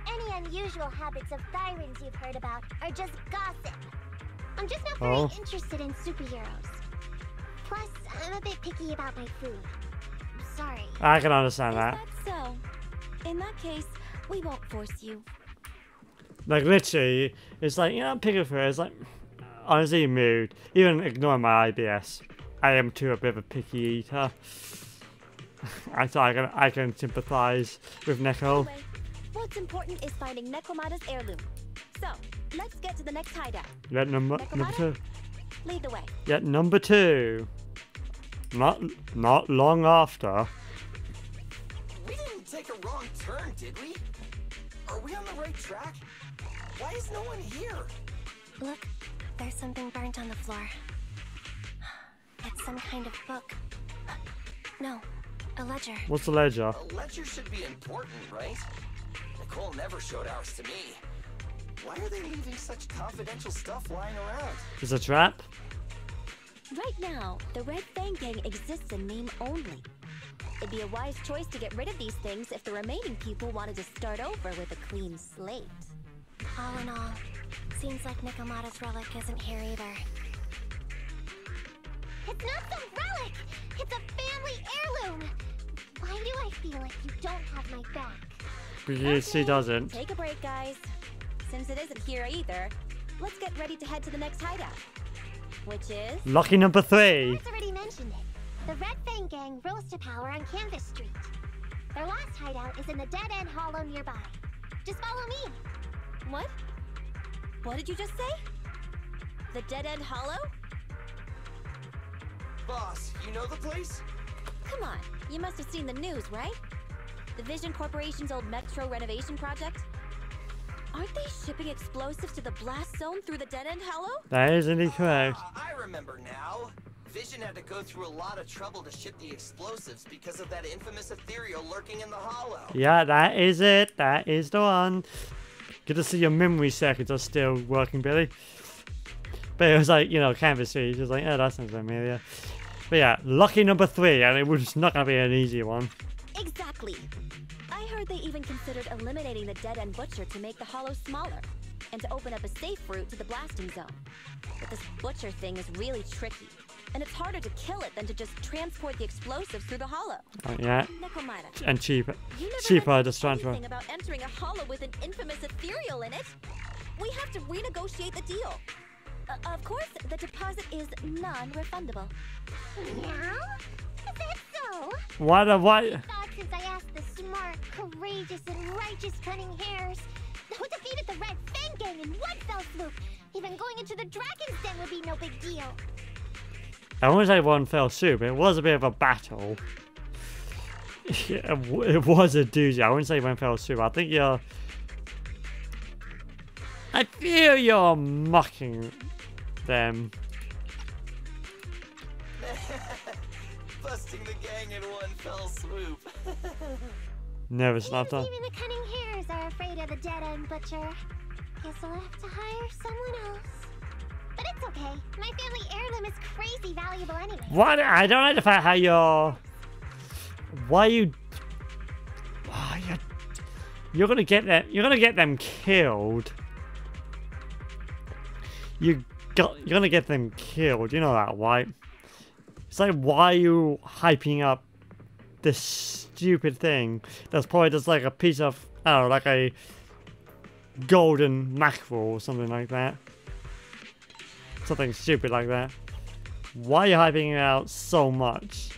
[SPEAKER 7] Any unusual habits of Thyrans you've heard about are just gossip. I'm just not very interested in superheroes. Plus, I'm a bit picky about my food. I'm sorry.
[SPEAKER 1] I can understand that.
[SPEAKER 9] Is that so? In that case, we won't force you.
[SPEAKER 1] Like, literally, it's like, you know, pick it for it. It's like, honestly, mood. Even ignoring my IBS, I am too a bit of a picky eater. I can sympathize with Neko.
[SPEAKER 9] Anyway, what's important is finding Nekomata's heirloom. So, let's get to the next hideout.
[SPEAKER 1] Yeah, number 2.
[SPEAKER 9] Lead the way.
[SPEAKER 1] Yeah, number 2. Not long after.
[SPEAKER 13] We didn't take a wrong turn, did we? Are we on the right track? Why is no one here?
[SPEAKER 6] Look, there's something burnt on the floor. It's some kind of book. No, a ledger.
[SPEAKER 1] What's the ledger?
[SPEAKER 13] A ledger should be important, right? Nicole never showed ours to me. Why are they leaving such confidential stuff lying around?
[SPEAKER 1] Is it a trap?
[SPEAKER 9] Right now, the Red Fang Gang exists in name only. It'd be a wise choice to get rid of these things if the remaining people wanted to start over with a clean slate.
[SPEAKER 6] All in all, seems like Nekomata's relic isn't here either.
[SPEAKER 7] It's not some relic! It's a family heirloom! Why do I feel like you don't have my back?
[SPEAKER 1] Because she doesn't.
[SPEAKER 9] Take a break, guys. Since it isn't here either, let's get ready to head to the next hideout. Which is...
[SPEAKER 1] Lucky number 3.
[SPEAKER 7] I've already mentioned it. The Red Fang Gang rose to power on Canvas Street. Their last hideout is in the Dead End Hollow nearby. Just follow me.
[SPEAKER 9] What? What did you just say? The Dead End Hollow?
[SPEAKER 13] Boss, you know the place?
[SPEAKER 9] Come on, you must have seen the news, right? The Vision Corporation's old metro renovation project? Aren't they shipping explosives to the blast zone through the Dead End Hollow?
[SPEAKER 1] That is indeed correct.
[SPEAKER 13] I remember now. Vision had to go through a lot of trouble to ship the explosives because of that infamous ethereal lurking in the hollow.
[SPEAKER 1] Yeah, that is it. That is the one. Good to see your memory circuits are still working, Billy. But it was like, you know, Canvas Street. It was like, oh, that sounds familiar. But yeah, lucky number 3, and it was not going to be an easy one.
[SPEAKER 9] Exactly. I heard they even considered eliminating the Dead End Butcher to make the hollow smaller, and to open up a safe route to the blasting zone. But this Butcher thing is really tricky, and it's harder to kill it than to just transport the explosives through the hollow.
[SPEAKER 1] Oh, yeah.
[SPEAKER 9] Nekomata,
[SPEAKER 1] And cheaper.
[SPEAKER 9] you never
[SPEAKER 1] Cheaper to
[SPEAKER 9] mentioned
[SPEAKER 1] transfer.
[SPEAKER 9] anything about entering a hollow with an infamous ethereal in it. We have to renegotiate the deal. Of course, the deposit is non-refundable.
[SPEAKER 7] Now? Is that so?
[SPEAKER 1] What?
[SPEAKER 7] I thought since I asked the smart, courageous, and righteous Cunning Hares who defeated the Red Fang Gang in one fell swoop, even going into the Dragon's Den would be no big deal.
[SPEAKER 1] I wouldn't say one fell swoop. It was a bit of a battle. Yeah, it was a doozy. I wouldn't say one fell swoop. I think you're... I feel you're mocking them.
[SPEAKER 13] Busting the gang in one fell swoop.
[SPEAKER 1] Never snapped on.
[SPEAKER 7] Even the Cunning Hares are afraid of the Dead End Butcher. Guess I'll have to hire someone else. But it's okay. My family heirloom is crazy valuable anyway.
[SPEAKER 1] What? I don't like the fact how you're... Why you... You're gonna get them... You're gonna get them killed. You're gonna get them killed. You know that, right? It's like, why are you hyping up this stupid thing that's probably just like a piece of... I don't know, like a golden mackerel or something like that. Something stupid like that. Why are you hyping it out so much?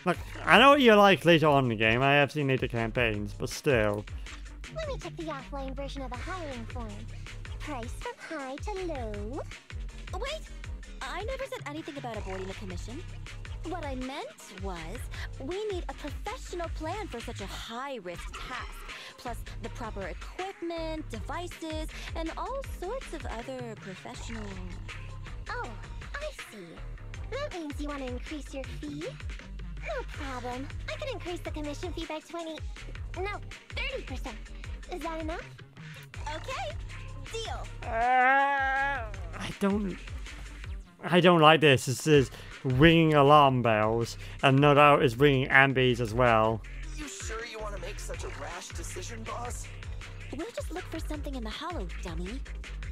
[SPEAKER 1] Like, I know what you're like later on in the game. I have seen later campaigns, but still.
[SPEAKER 7] Let me check the offline version of the hiring form. Price from high to low.
[SPEAKER 9] Wait! I never said anything about avoiding the commission. What I meant was, we need a professional plan for such a high-risk task, plus the proper equipment, devices, and all sorts of other professional...
[SPEAKER 7] Oh, I see. That means you want to increase your fee? No problem. I can increase the commission fee by 30%. Is that enough?
[SPEAKER 9] Okay, deal.
[SPEAKER 1] I don't like this. This is ringing alarm bells, and no doubt it's ringing ambies as well.
[SPEAKER 13] You sure you want to make such a rash decision, boss?
[SPEAKER 9] We'll just look for something in the hollow, dummy.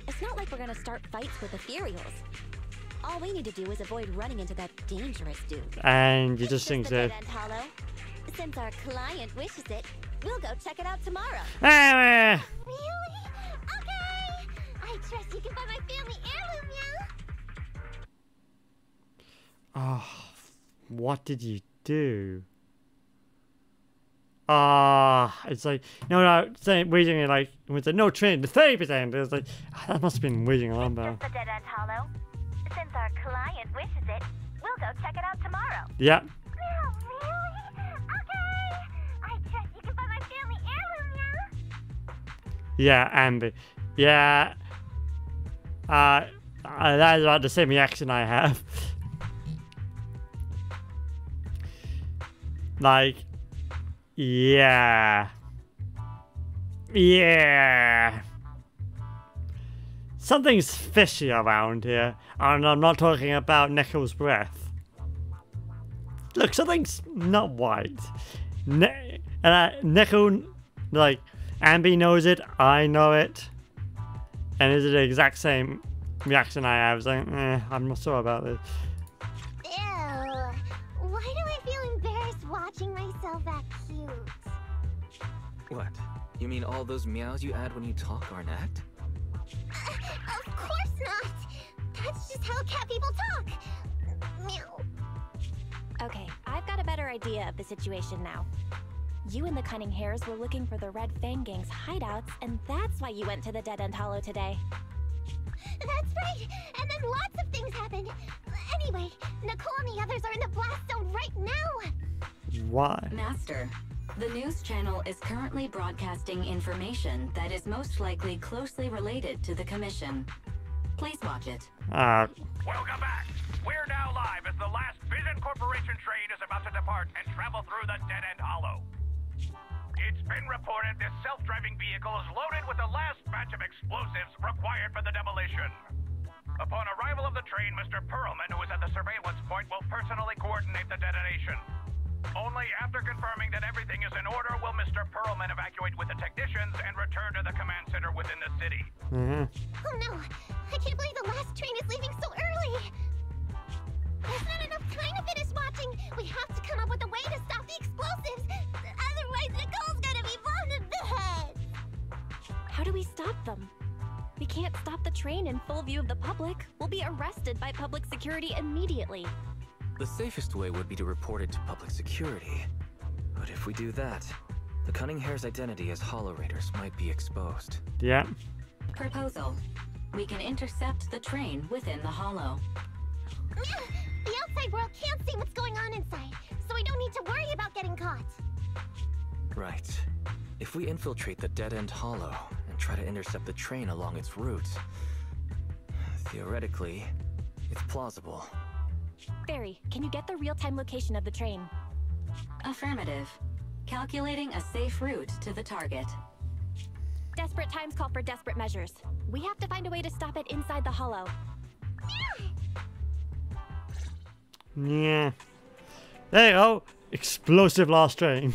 [SPEAKER 9] It's not like we're gonna start fights with ethereals. All we need to do is avoid running into that dangerous dude.
[SPEAKER 1] And you just think
[SPEAKER 9] the
[SPEAKER 1] so.
[SPEAKER 9] dead-end hollow. Since our client wishes it, we'll go check it out tomorrow.
[SPEAKER 1] Ah,
[SPEAKER 7] Really? Okay! I trust you can find my family heirloom, yeah?
[SPEAKER 1] oh, what did you do? It's like no, saying waiting like with the no train to 30%. It was like that must have been waiting alarm bell.
[SPEAKER 7] The dead-end hollow. Since our client wishes it, we'll go check it out tomorrow.
[SPEAKER 1] Yeah.
[SPEAKER 7] Oh, really? Okay! I trust you can find my family heirloom, yeah?
[SPEAKER 1] Yeah, ambi. Yeah. That is about the same reaction I have. Like, yeah. Yeah. Something's fishy around here, and I'm not talking about Nico's breath. Look, something's not right. Nico, like, Ambi knows it, I know it, and it's the exact same reaction I have. It's like, I'm not sure about this.
[SPEAKER 7] Ew. Why do I feel embarrassed watching myself act cute?
[SPEAKER 2] What? You mean all those meows you add when you talk aren't act?
[SPEAKER 7] Of course not! That's just how cat people talk! Meow.
[SPEAKER 9] Okay, I've got a better idea of the situation now. You and the Cunning Hares were looking for the Red Fang Gang's hideouts, and that's why you went to the Dead End Hollow today.
[SPEAKER 7] That's right! And then lots of things happened! Anyway, Nicole and the others are in the blast zone right now!
[SPEAKER 1] Why?
[SPEAKER 8] Master, the news channel is currently broadcasting information that is most likely closely related to the commission. Please watch it.
[SPEAKER 3] Welcome back! We're now live as the last Vision Corporation train is about to depart and travel through the Dead End Hollow. It's been reported this self-driving vehicle is loaded with the last batch of explosives required for the demolition. Upon arrival of the train, Mr. Perlman, who is at the surveillance point, will personally coordinate the detonation. Only after confirming that everything is in order will Mr. Perlman evacuate with the technicians and return to the command center within the city.
[SPEAKER 7] Oh no! I can't believe the last train is leaving so early! There's not enough time to finish watching! We have to come up with a way to stop the explosives! Otherwise, Nicole's gonna be blown to bits!
[SPEAKER 9] How do we stop them? We can't stop the train in full view of the public. We'll be arrested by public security immediately.
[SPEAKER 2] The safest way would be to report it to public security. But if we do that, the Cunning Hare's identity as Hollow Raiders might be exposed.
[SPEAKER 1] Yeah.
[SPEAKER 8] Proposal. We can intercept the train within the hollow.
[SPEAKER 7] The outside world can't see what's going on inside, so we don't need to worry about getting caught.
[SPEAKER 2] Right. If we infiltrate the dead-end hollow and try to intercept the train along its route, theoretically, it's plausible.
[SPEAKER 9] Barry, can you get the real-time location of the train?
[SPEAKER 8] Affirmative. Calculating a safe route to the target.
[SPEAKER 9] Desperate times call for desperate measures. We have to find a way to stop it inside the hollow.
[SPEAKER 1] Yeah. There you go. Explosive last train.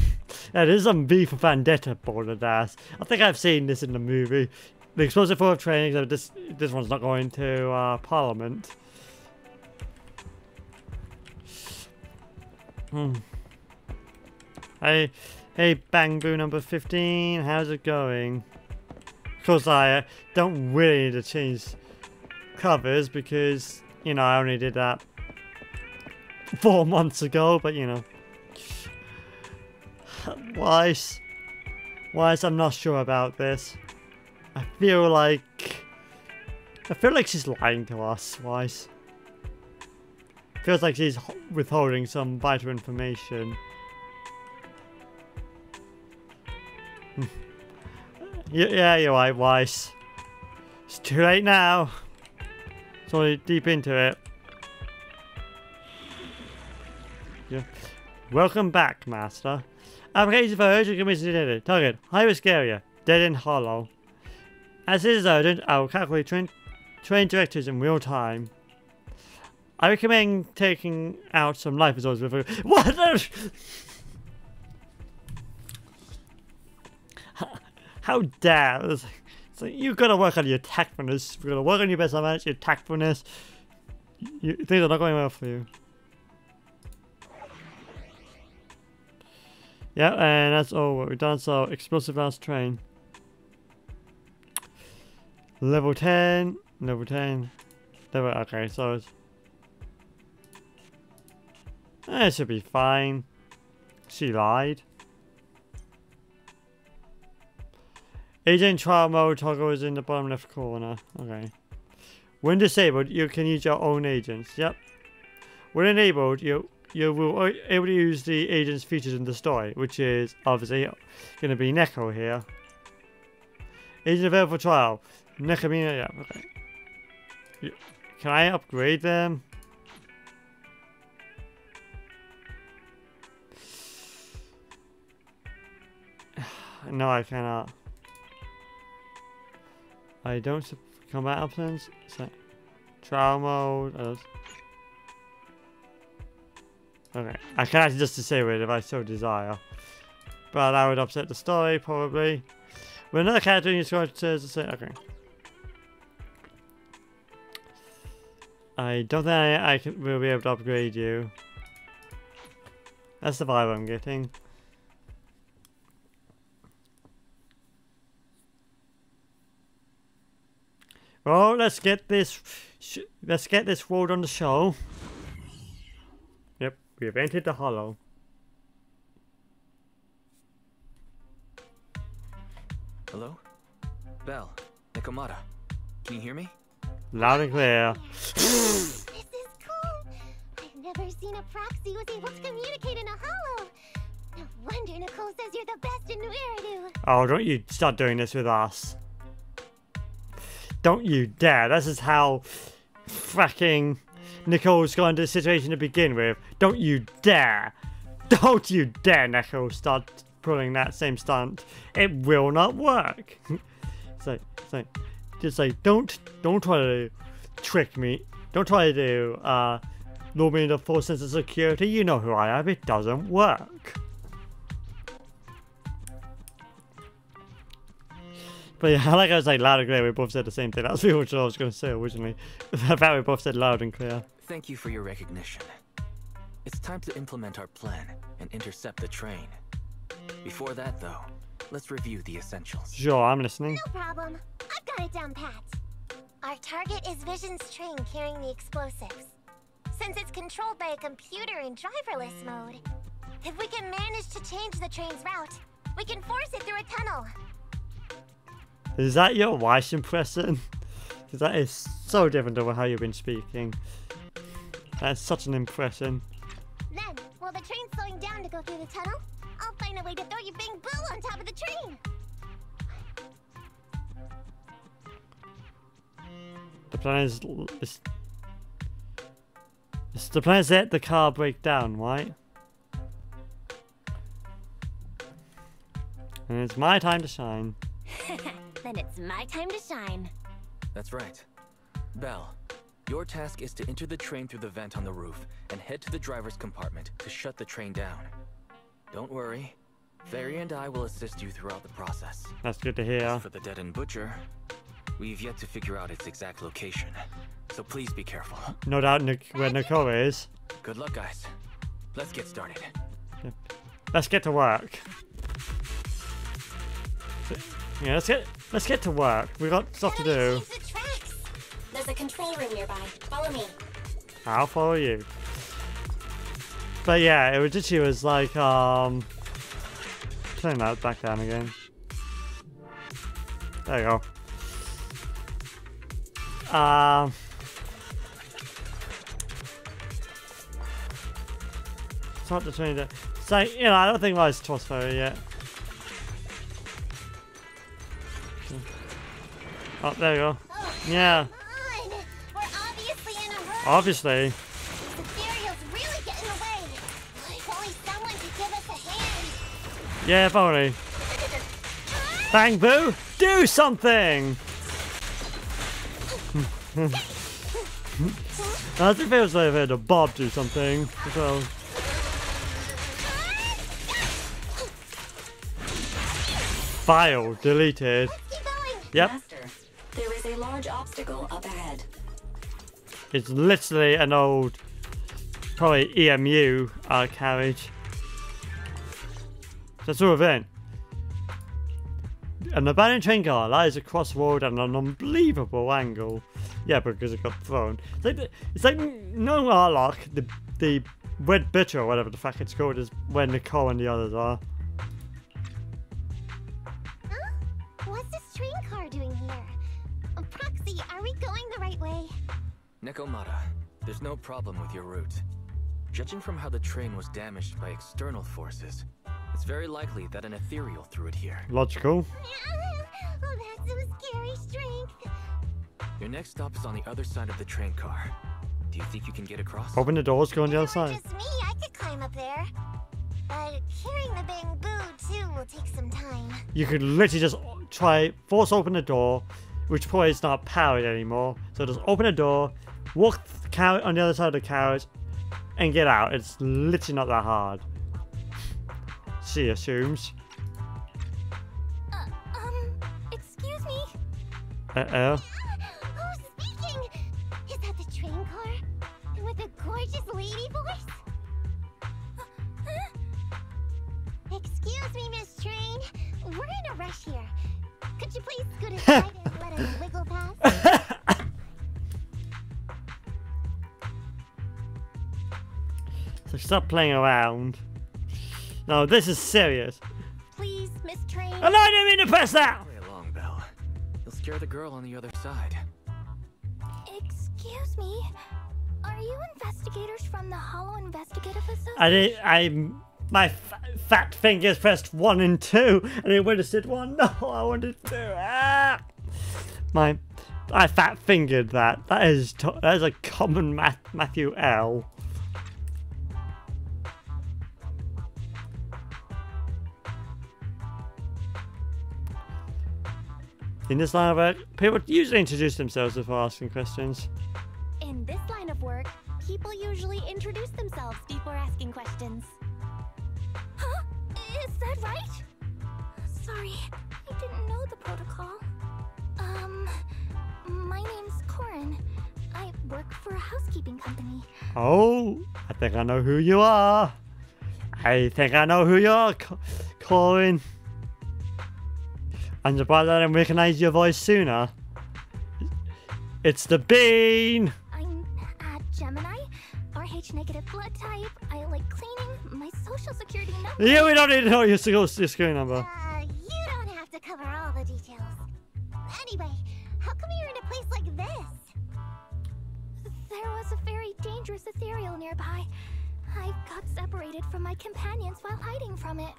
[SPEAKER 1] That is some V for Vendetta boarded ass. I think I've seen this in the movie. The explosive for trains. This one's not going to Parliament. Hey, Bang Boo number 15. How's it going? Of course, I don't really need to change covers because, you know, I only did that 4 months ago, but you know. Weiss, I'm not sure about this. I feel like she's lying to us, Weiss. Feels like she's withholding some vital information. Yeah, you're right, Weiss. It's too late now. It's already deep into it. Yeah. Welcome back, Master. Application for urgent commission identity. Target: high risk area. Dead End Hollow. As it is urgent, I will calculate train directives in real time. I recommend taking out some life resources before. What? How dare! It's like, you've got to work on your tactfulness. You've got to work on your best advantage, your tactfulness. Things are not going well for you. Yeah, and that's all what we've done. So, explosive last train. Level 10. Level 10. Okay, so it's... it should be fine. She lied. Agent trial mode toggle is in the bottom left corner. Okay. When disabled, you can use your own agents. Yep. When enabled, you will be able to use the agent's features in the story, which is obviously going to be Neko here. Agent available for trial. Nekomina, yeah, okay. Can I upgrade them? No, I cannot. I don't combat options. So, trial mode. Okay, I can actually just disable it if I so desire, but that would upset the story probably. When another character in your squad says the same. Okay. I don't think I will be able to upgrade you. That's the vibe I'm getting. Well, let's get this rolled on the show. Yep, we have entered the hollow.
[SPEAKER 2] Hello? Bell, Nekomata. Can you hear me?
[SPEAKER 1] Loud and clear.
[SPEAKER 7] This is cool. I've never seen a proxy who was able to communicate in a hollow. No wonder Nicole says you're the best in New Eridu.
[SPEAKER 1] Oh, don't you start doing this with us. Don't you dare. This is how fracking Nicole's got into the situation to begin with. Don't you dare. Don't you dare, Nicole, start pulling that same stunt. It will not work. Just like, don't try to trick me. Don't try to lure me into a false sense of security. You know who I am. It doesn't work. But yeah, like I was like loud and clear, we both said the same thing. That's what I was going to say originally. I thought we both said loud and clear.
[SPEAKER 2] Thank you for your recognition. It's time to implement our plan and intercept the train. Before that, though, let's review the essentials.
[SPEAKER 1] Sure, I'm listening.
[SPEAKER 7] No problem. I've got it down pat. Our target is Vision's train carrying the explosives. Since it's controlled by a computer in driverless mode, if we can manage to change the train's route, we can force it through a tunnel.
[SPEAKER 1] Is that your wife's impression? Because that is so different to how you've been speaking. That's such an impression.
[SPEAKER 7] Then, while the train's slowing down to go through the tunnel, I'll find a way to throw you Bing Boo on top of the train.
[SPEAKER 1] The plan is the plan is let the car break down, right? And it's my time to shine.
[SPEAKER 7] Then it's my time to shine.
[SPEAKER 2] That's right. Bell, your task is to enter the train through the vent on the roof and head to the driver's compartment to shut the train down. Don't worry. Fairy and I will assist you throughout the process.
[SPEAKER 1] That's good to hear.
[SPEAKER 2] As for the Dead End Butcher, we've yet to figure out its exact location, so please be careful.
[SPEAKER 1] No doubt where Nicole is.
[SPEAKER 2] Good luck, guys. Let's get started.
[SPEAKER 1] Yeah. Let's get to work. Yeah, let's get to work. We got stuff to do.
[SPEAKER 7] There's a control room nearby. Follow me.
[SPEAKER 1] I'll follow you. But yeah, it was just she was like turn that back down again. There you go. Start the train there. So, you know, I don't think Rise Toss Ferry yet. Oh, there you go. Yeah.
[SPEAKER 7] We're obviously in a hurry.
[SPEAKER 1] Obviously.
[SPEAKER 7] The cereal's really getting away. If only someone could give us a hand.
[SPEAKER 1] Yeah, if only. Bang Boo, do something! I think it was like I had a Bob do something as well. File deleted. Yep.
[SPEAKER 8] Master, there is a large obstacle up ahead.
[SPEAKER 1] It's literally an old, probably EMU carriage. That's all of it. An abandoned train car lies across the road at an unbelievable angle. Yeah, because it got thrown. It's like no Arlock, the red bitter or whatever the fuck it's called is where Nicole and the others are.
[SPEAKER 7] Huh? What's this train car doing here? Proxy, are we going the right way?
[SPEAKER 2] Nekomata, there's no problem with your route. Judging from how the train was damaged by external forces, it's very likely that an ethereal threw it here.
[SPEAKER 1] Logical.
[SPEAKER 7] Oh, that's some scary strength.
[SPEAKER 2] Your next stop is on the other side of the train car. Do you think you can get across?
[SPEAKER 1] Open the doors, go on the other side.
[SPEAKER 7] Just me, I could climb up there. But carrying the bamboo too will take some time.
[SPEAKER 1] You could literally just force open the door, which probably is not powered anymore. So just open the door, walk the carrot on the other side of the carriage, and get out. It's literally not that hard. She assumes.
[SPEAKER 7] Excuse me.
[SPEAKER 1] Uh-oh.
[SPEAKER 7] Who's speaking? Is that the train car? With a gorgeous lady voice? Excuse me, Miss Train. We're in a rush here. Could you please scoot aside and let us wiggle past?
[SPEAKER 1] So stop playing around. No, this is serious.
[SPEAKER 7] Please, Miss Train.
[SPEAKER 1] And I didn't mean to press that!
[SPEAKER 2] Hurry along, Belle. You'll scare the girl on the other side.
[SPEAKER 9] Excuse me. Are you investigators from the Hollow Investigative Association?
[SPEAKER 1] My fat fingers pressed 1 and 2, and it would have said 1. No, I wanted 2. Ah! I fat fingered that. That is a common Matthew L. In this line of work, people usually introduce themselves before asking questions.
[SPEAKER 9] In this line of work, people usually introduce themselves before asking questions. Huh? Is that right? Sorry, I didn't know the protocol. My name's Corin. I work for a housekeeping company.
[SPEAKER 1] Oh, I think I know who you are. I think I know who you are, Corin. I'm surprised I didn't recognize your voice sooner. It's the Bean!
[SPEAKER 9] I'm a Gemini, RH negative blood type. I like cleaning. My social security number.
[SPEAKER 1] Yeah, we don't need to know your security number.
[SPEAKER 7] You don't have to cover all the details. Anyway, how come you're in a place like this?
[SPEAKER 9] There was a very dangerous ethereal nearby. I got separated from my companions while hiding from it.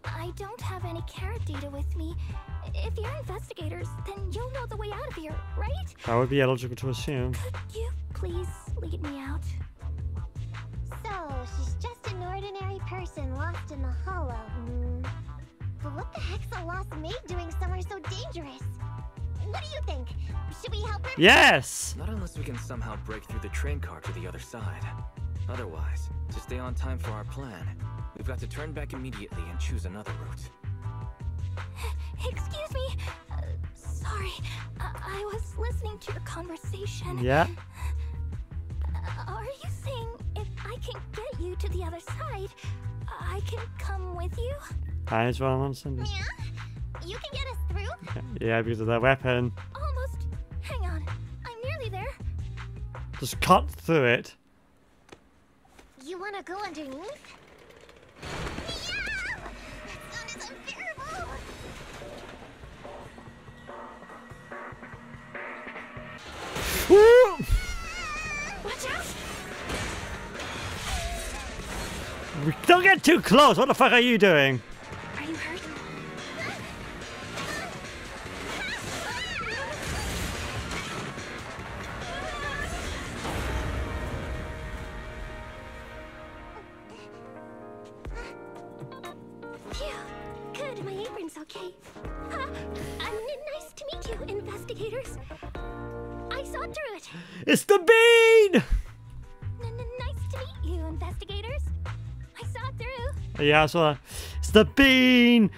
[SPEAKER 9] I don't have any carrot data with me. If you're investigators, then you'll know the way out of here, right?
[SPEAKER 1] That would be illogical to assume.
[SPEAKER 9] Could you please lead me out?
[SPEAKER 7] So, she's just an ordinary person lost in the Hollow. But what the heck's a lost maid doing somewhere so dangerous? What do you think? Should we help her?
[SPEAKER 1] Yes!
[SPEAKER 2] Not unless we can somehow break through the train car to the other side. Otherwise, to stay on time for our plan, we've got to turn back immediately and choose another route.
[SPEAKER 9] Excuse me. Sorry. I was listening to your conversation.
[SPEAKER 1] Yeah.
[SPEAKER 9] Are you saying if I can get you to the other side, I can come with you?
[SPEAKER 1] That is what I'm understanding.
[SPEAKER 7] Yeah? You can get us through?
[SPEAKER 1] Yeah, because of their weapon.
[SPEAKER 9] Almost. Hang on. I'm nearly there.
[SPEAKER 1] Just cut through it.
[SPEAKER 7] You want to go underneath? Yeah! That sound is unbearable!
[SPEAKER 1] Woo!
[SPEAKER 9] Watch out!
[SPEAKER 1] Don't get too close. What the fuck are you doing?
[SPEAKER 9] Are you hurt?
[SPEAKER 6] Phew. Good, my apron's okay. Nice to meet you, investigators. I saw through it.
[SPEAKER 1] It's the bean!
[SPEAKER 6] Nice to meet you, investigators. I saw through.
[SPEAKER 1] Yeah, I saw that. It's the bean!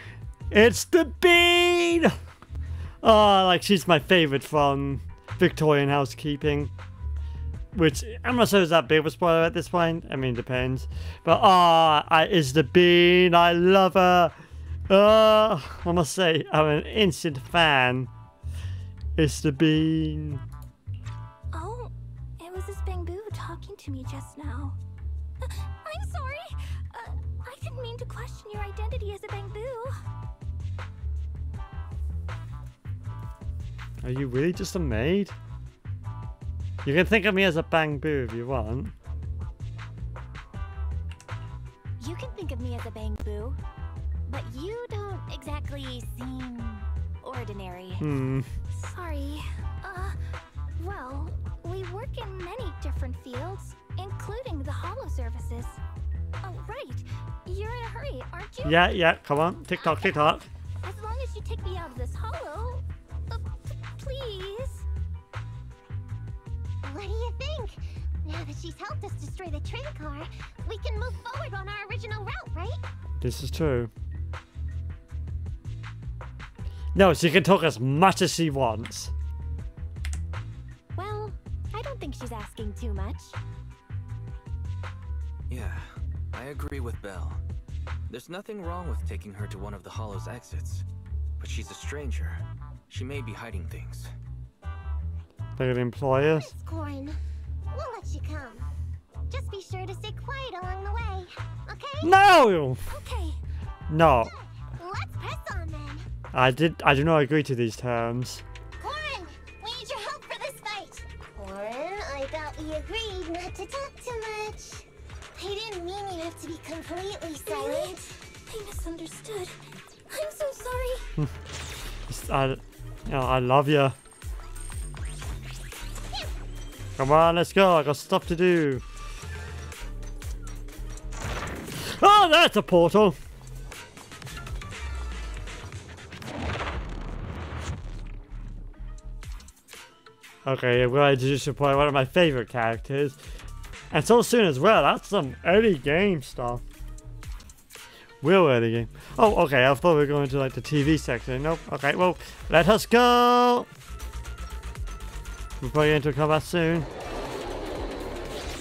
[SPEAKER 1] It's the bean! Oh, like, she's my favorite from Victorian housekeeping. Which, I'm not sure it's that big of a spoiler at this point. I mean, depends. But, it's the bean. I love her. I must say, I'm an instant fan. It's the bean.
[SPEAKER 9] Oh, it was this bamboo talking to me just now. I'm sorry. I didn't mean to question your identity as a bamboo.
[SPEAKER 1] Are you really just a maid? You can think of me as a bamboo if you want.
[SPEAKER 9] You can think of me as a bamboo, but you don't exactly seem ordinary. Sorry. Well, we work in many different fields, including the holo services. Oh, right. You're in a hurry, aren't you?
[SPEAKER 1] Yeah, come on. Tick-tock, tick-tock.
[SPEAKER 9] As long as you take me out of this holo, please.
[SPEAKER 7] What do you think? Now that she's helped us destroy the train car, we can move forward on our original route, right?
[SPEAKER 1] This is true. No, she can talk as much as she wants.
[SPEAKER 9] Well, I don't think she's asking too much.
[SPEAKER 2] Yeah, I agree with Belle. There's nothing wrong with taking her to one of the Hollow's exits. But she's a stranger. She may be hiding things.
[SPEAKER 1] They're employers.
[SPEAKER 7] Thanks, Corin. We'll let you come. Just be sure to stay quiet along the way, okay?
[SPEAKER 1] No!
[SPEAKER 7] Okay.
[SPEAKER 1] No.
[SPEAKER 7] Let's press on then.
[SPEAKER 1] I do not agree to these terms.
[SPEAKER 7] Corin, we need your help for this fight. Corin, I thought we agreed not to talk too much. I didn't mean you have to be completely silent.
[SPEAKER 9] I misunderstood. I'm so sorry.
[SPEAKER 1] I love you. Come on, let's go. I got stuff to do. Oh, that's a portal. Okay, I'm going to introduce you to one of my favorite characters. And so soon as well. That's some early game stuff. Real early game. Oh, okay. I thought we were going to like the TV section. Nope. Okay, well, let us go. We're probably going to combat soon.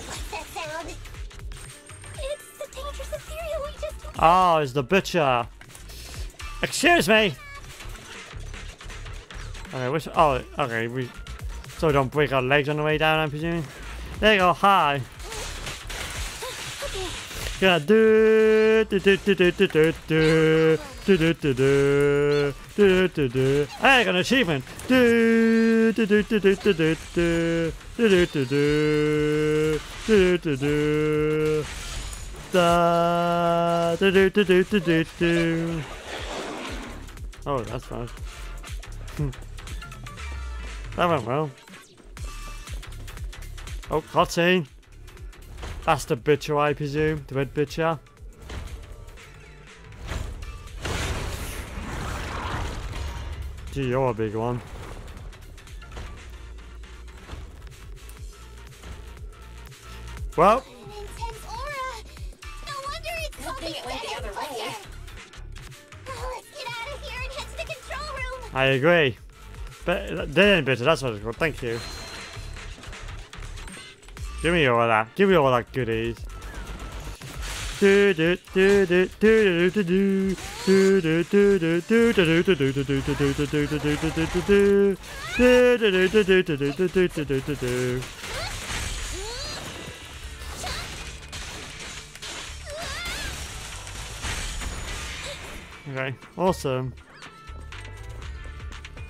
[SPEAKER 7] What's that sound?
[SPEAKER 9] It's the dangerous ethereal we just...
[SPEAKER 1] Oh, it's the butcher. Excuse me. Okay, which... Oh, okay. So we don't break our legs on the way down, I'm presuming. There you go. Hi. Gonna do I got an achievement. Oh, that's nice. That went well. Oh, cutscene. That's the butcher, I presume. The red butcher. Gee, you're a big one. Well.
[SPEAKER 7] An intense aura. No wonder it's called the Dead Butcher. Let's get out of here and head to the control room.
[SPEAKER 1] I agree. But Dead Butcher, that's what it's called. Thank you. Give me all of that. Give me all that goodies. Okay, awesome.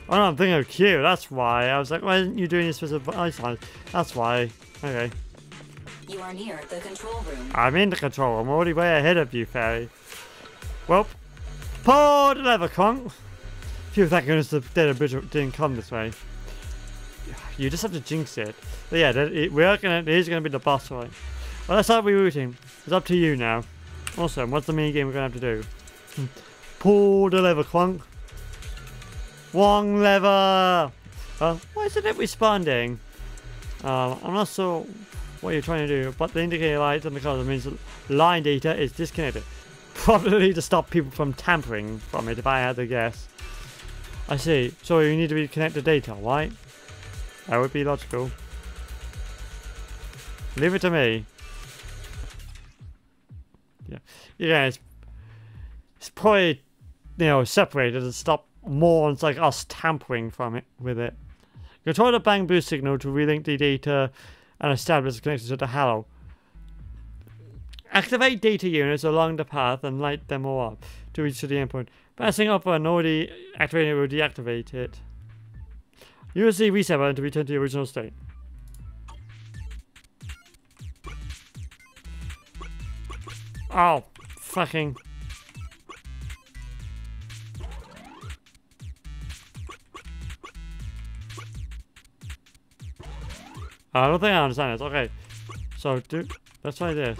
[SPEAKER 1] Oh, no, I'm thinking of Q. That's why. I was like, why isn't you doing this with a voice line? That's why. Okay.
[SPEAKER 8] You are near the control room.
[SPEAKER 1] I'm in the control room. I'm already way ahead of you, Fairy. Well, pull the lever, Kronk. Phew, thank goodness the data bridge didn't come this way. You just have to jinx it. But yeah, it is gonna be the boss fight. Well, let's start rerouting. It's up to you now. Awesome. What's the mini game we're gonna have to do? Pull the lever, Kronk. One lever. Why isn't it responding? I'm not sure what you're trying to do, but the indicator light on the color means line data is disconnected. Probably to stop people from tampering from it, if I had to guess. I see. So you need to reconnect the data, right? That would be logical. Leave it to me. Yeah, it's probably, you know, separated to stop morons like us tampering from it with it. Control the bang boost signal to relink the data and establish a connection to the Halo. Activate data units along the path and light them all up to reach to the endpoint. Passing up an already activated will deactivate it. Use the reset button to return to the original state. Oh, fucking. I don't think I understand this. Okay. So, let's try this.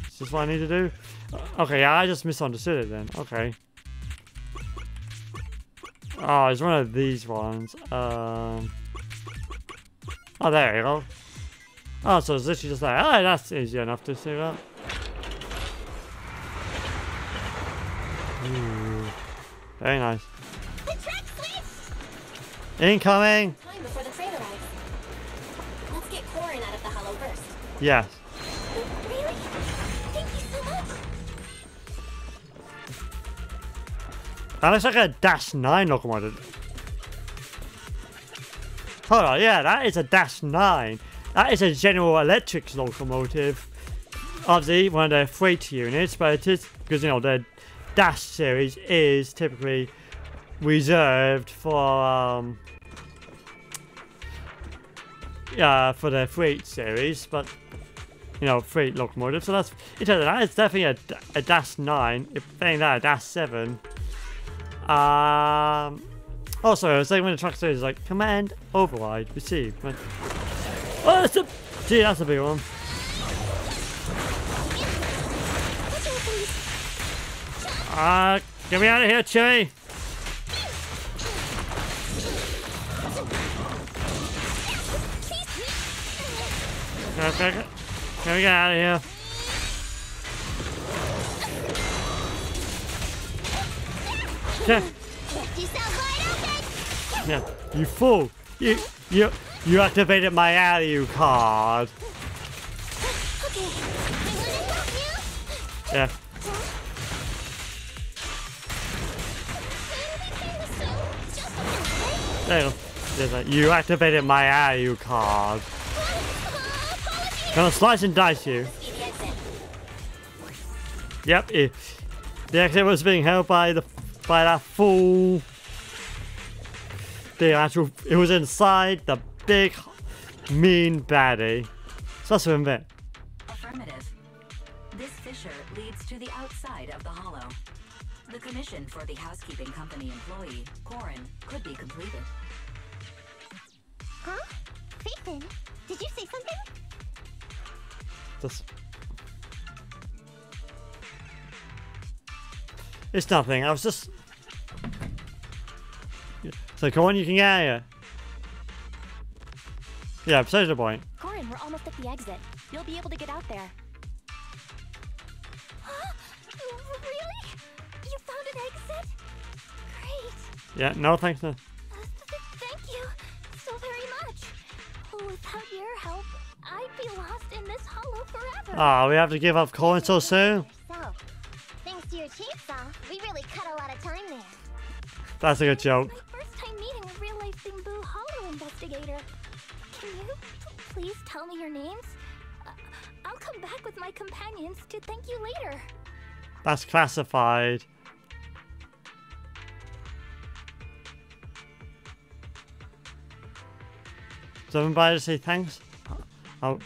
[SPEAKER 1] Is this what I need to do? Okay, yeah, I just misunderstood it then. Okay. Oh, it's one of these ones. Oh, there you go. Oh, so it's literally just like, oh, that's easy enough to see that. Ooh. Very nice. Incoming!
[SPEAKER 9] Time before the train arrives. Let's get Corin out of the hollow first.
[SPEAKER 1] Yes.
[SPEAKER 9] Really? Thank you so much.
[SPEAKER 1] That looks like a Dash 9 locomotive. Hold on, yeah, that is a Dash 9. That is a General Electric locomotive. Obviously, one of their freight units, but it is, because, you know, the Dash series is typically reserved for the freight series, but you know, freight locomotive. So that's it's definitely a Dash 9. If saying that, a Dash 7. Also, I was saying when the truck says like command override received. But, oh, that's a big one. Get me out of here, Chewie! Okay, can we get out of here? Yeah, you fool! You activated my alley card. Yeah. There you go. You activated my alley card. Gonna slice and dice you. Yep, the exit was being held by that fool. It was inside the big mean baddie. So that's what I
[SPEAKER 8] Affirmative. This fissure leads to the outside of the hollow. The commission for the housekeeping company employee, Corin, could be completed.
[SPEAKER 7] Huh? Ethan, did you say something?
[SPEAKER 1] It's nothing. I was just. So come on, you can get out of here. Yeah, besides the point.
[SPEAKER 9] Corin, we're almost at the exit. You'll be able to get out there. Really? You found an exit? Great.
[SPEAKER 1] Yeah, no thanks. No.
[SPEAKER 9] Thank you so very much. Without your help, I'd be lost in this hollow forever.
[SPEAKER 1] Ah, we have to give up Colin so soon?
[SPEAKER 7] So, thanks to your chainsaw, we really cut a lot of time there.
[SPEAKER 1] That's a good joke.
[SPEAKER 9] My first time meeting a real-life Bamboo Hollow investigator. Can you please tell me your names? I'll come back with my companions to thank you later.
[SPEAKER 1] That's classified. Does everybody say thanks? Oh.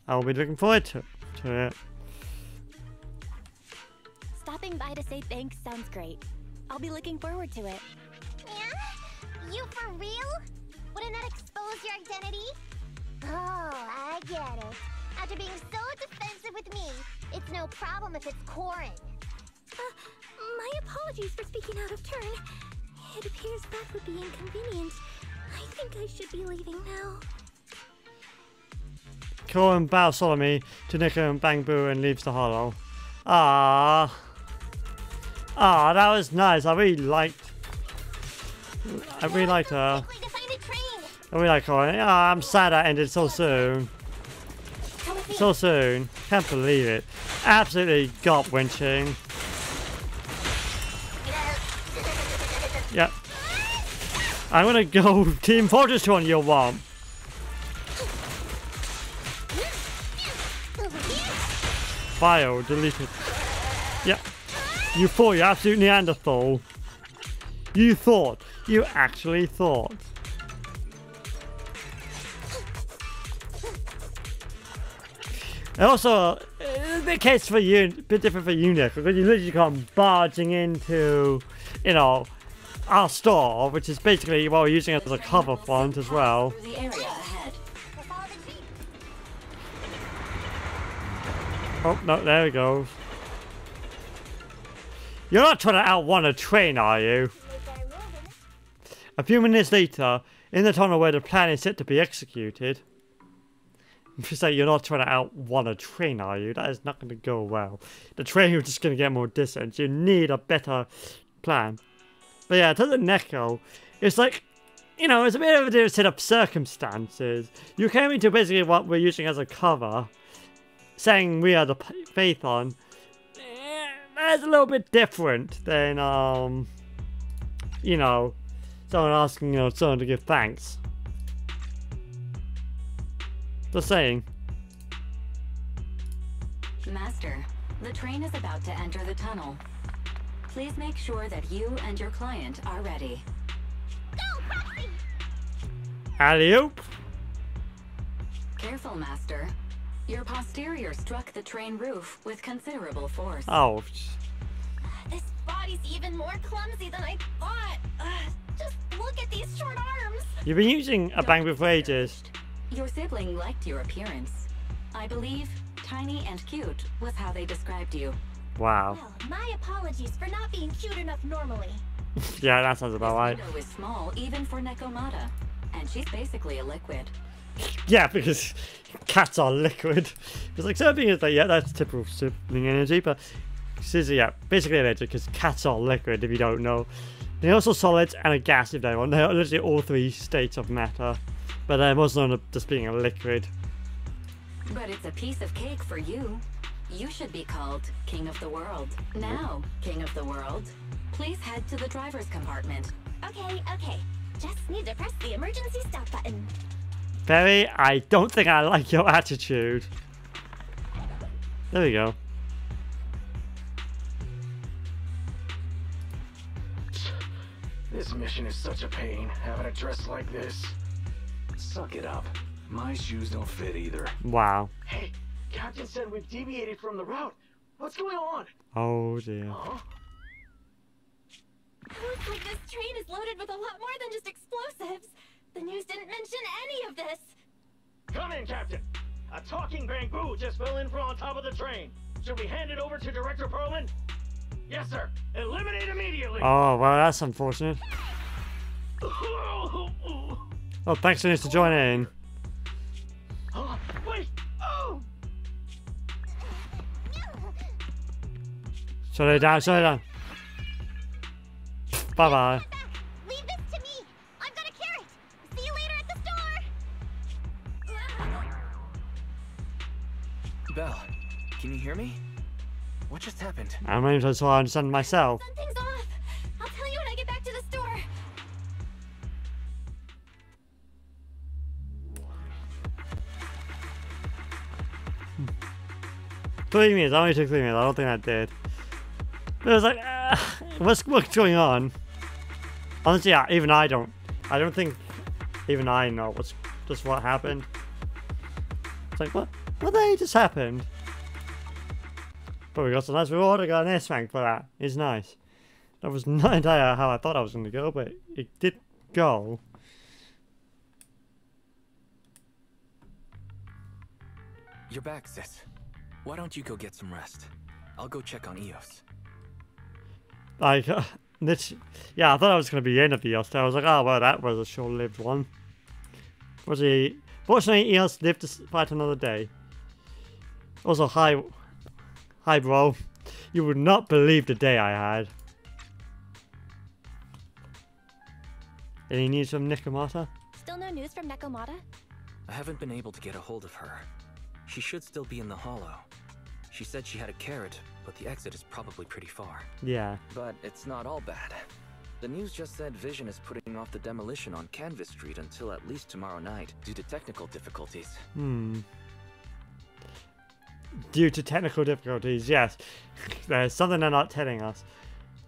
[SPEAKER 1] I'll be looking forward to it.
[SPEAKER 9] Stopping by to say thanks sounds great. I'll be looking forward to it.
[SPEAKER 7] Yeah? You for real? Wouldn't that expose your identity? Oh, I get it. After being so defensive with me, it's no problem if it's Corin.
[SPEAKER 9] My apologies for speaking out of turn. It appears that would be inconvenient. I think I should be leaving now.
[SPEAKER 1] Corin bows solemnly to Nico and Bang Boo and leaves the hollow. Ah, that was nice. I really liked her. I really like Corin. I'm sad that ended so soon. So soon. Can't believe it. Absolutely gut-wrenching. Yep. I'm gonna go Team Fortress 2 on your one. File deleted. Yep. You thought, you absolute Neanderthal. You thought. You actually thought. And also, a bit case for you, a bit different for you, Nick, because you literally come barging into, you know, our store, which is basically what we're using as a cover font as well. Oh, no, there we go. You're not trying to outrun a train, are you? A few minutes later, in the tunnel where the plan is set to be executed. You say you're not trying to outrun a train, are you? That is not going to go well. The train is just going to get more distance. You need a better plan. But yeah, to the Neko, it's like, you know, it's a bit of a different set of circumstances. You came into basically what we're using as a cover, saying we are the Phaethon. That's a little bit different than, you know, someone asking, you know, someone to give thanks. Just saying.
[SPEAKER 8] Master, the train is about to enter the tunnel. Please make sure that you and your client are ready.
[SPEAKER 7] Go, Proxy!
[SPEAKER 1] Alley-oop!
[SPEAKER 8] Careful, Master. Your posterior struck the train roof with considerable force.
[SPEAKER 1] Oh.
[SPEAKER 9] This body's even more clumsy than I thought. Just look at these short arms.
[SPEAKER 1] You've been using a Bang Boo for ages.
[SPEAKER 8] Your sibling liked your appearance. I believe tiny and cute was how they described you.
[SPEAKER 1] Wow.
[SPEAKER 9] Well, my apologies for not being cute enough normally.
[SPEAKER 1] Yeah, that sounds about right.
[SPEAKER 8] This window is small even for Nekomata, and she's basically a liquid.
[SPEAKER 1] Yeah, because cats are liquid. It's like something is like, yeah, that's typical sibling energy, but she's, yeah, basically electric because cats are liquid if you don't know. They're also solids and a gas if they want. They're literally all three states of matter. But they're most known as just being a liquid.
[SPEAKER 8] But it's a piece of cake for you. You should be called King of the World. Now, King of the World, please head to the driver's compartment.
[SPEAKER 9] Okay. Just need to press the emergency stop button.
[SPEAKER 1] Ferry, I don't think I like your attitude. There we go.
[SPEAKER 14] This mission is such a pain, having a dress like this. Suck it up. My shoes don't fit either.
[SPEAKER 1] Wow.
[SPEAKER 11] Hey, Captain said we've deviated from the route. What's going on?
[SPEAKER 1] Oh dear.
[SPEAKER 11] Huh?
[SPEAKER 9] Looks like this train is loaded with a lot more than just explosives. The news didn't mention any of this.
[SPEAKER 11] Come in, Captain. A talking Bang Boo just fell in from on top of the train. Should we hand it over to Director Perlman? Yes, sir. Eliminate immediately.
[SPEAKER 1] Oh, well, that's unfortunate. Oh, thanks for joining in.
[SPEAKER 11] Wait! Oh!
[SPEAKER 1] Shut it down, shut it down. Bye-bye.
[SPEAKER 7] Leave this to me. I've got a carrot. See you later at the store.
[SPEAKER 2] Belle, can you hear me? What just happened?
[SPEAKER 1] I'm not even sure I understand myself.
[SPEAKER 9] Something's off. I'll tell you when I get back to the store.
[SPEAKER 1] 3 minutes. I only took 3 minutes. I don't think that did. But it was like, what's going on? Honestly, yeah, even I don't think even I know what's just what happened. It's like, what? What the hell just happened? But we got some nice reward. I got an S rank for that. It's nice. That was not entirely how I thought I was going to go, but it did go.
[SPEAKER 2] You're back, sis. Why don't you go get some rest? I'll go check on Eos.
[SPEAKER 1] Like, yeah, I thought I was going to be the end of Eos. I was like, oh, well, that was a short-lived one. Fortunately, Eos lived to fight another day. Also, hi, bro. You would not believe the day I had. Any news from Nekomata?
[SPEAKER 9] Still no news from Nekomata?
[SPEAKER 2] I haven't been able to get a hold of her. She should still be in the hollow. She said she had a carrot, but the exit is probably pretty far.
[SPEAKER 1] Yeah.
[SPEAKER 2] But it's not all bad. The news just said Vision is putting off the demolition on Canvas Street until at least tomorrow night due to technical difficulties.
[SPEAKER 1] Due to technical difficulties, yes. There's something they're not telling us.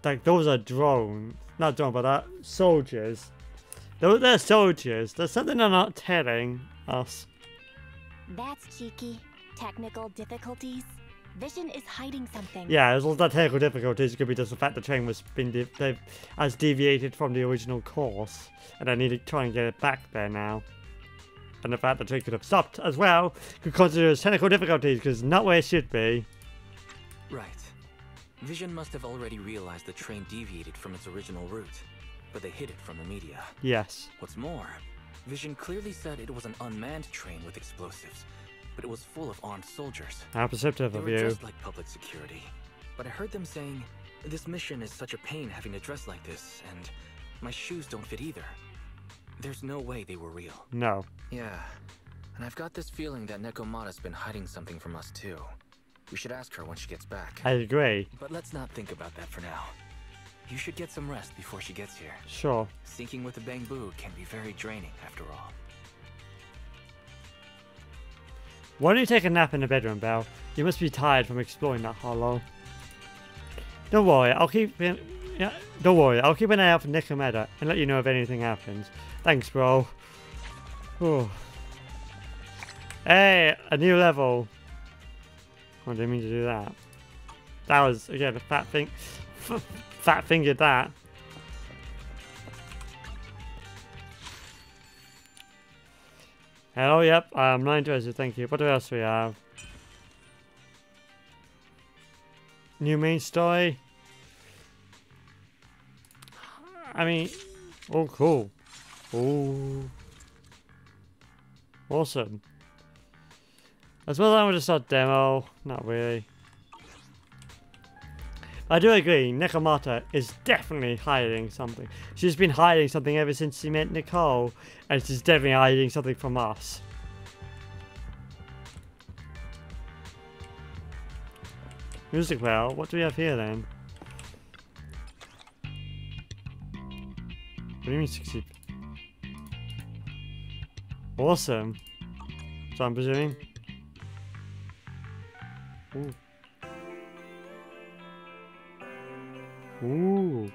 [SPEAKER 1] Like, those are drones. Not drones, but soldiers. They're soldiers. There's something they're not telling us.
[SPEAKER 9] That's cheeky. Technical difficulties. Vision is hiding something.
[SPEAKER 1] Yeah, there's all that technical difficulties. It could be just the fact the train was has deviated from the original course, and I need to try and get it back there now. And the fact the train could have stopped as well could consider as technical difficulties because it's not where it should be.
[SPEAKER 2] Right. Vision must have already realized the train deviated from its original route, but they hid it from the media.
[SPEAKER 1] Yes.
[SPEAKER 2] What's more, Vision clearly said it was an unmanned train with explosives, but it was full of armed soldiers.
[SPEAKER 1] How perceptive of you.
[SPEAKER 2] They were just like public security. But I heard them saying, this mission is such a pain having to dress like this, and my shoes don't fit either. There's no way they were real.
[SPEAKER 1] No.
[SPEAKER 2] Yeah, and I've got this feeling that Nekomata's been hiding something from us too. We should ask her when she gets back.
[SPEAKER 1] I agree.
[SPEAKER 2] But let's not think about that for now. You should get some rest before she gets here.
[SPEAKER 1] Sure.
[SPEAKER 2] Syncing with the bamboo can be very draining after all.
[SPEAKER 1] Why don't you take a nap in the bedroom, Belle? You must be tired from exploring that hollow. Don't worry, I'll keep an eye out for Nekomata and let you know if anything happens. Thanks, bro. Ooh. Hey, a new level. I didn't mean to do that. That was, again, a fat thing. Fat fingered that. Hello, yep, I'm not interested, thank you. What else do we have? New main story. I mean, oh, cool. Oh, awesome. As well as I would have start demo, not really. I do agree, Nekomata is definitely hiding something. She's been hiding something ever since she met Nicole, and she's definitely hiding something from us. Music well, what do we have here then? What do you mean 60? Awesome. So I'm presuming. Ooh. Ooh.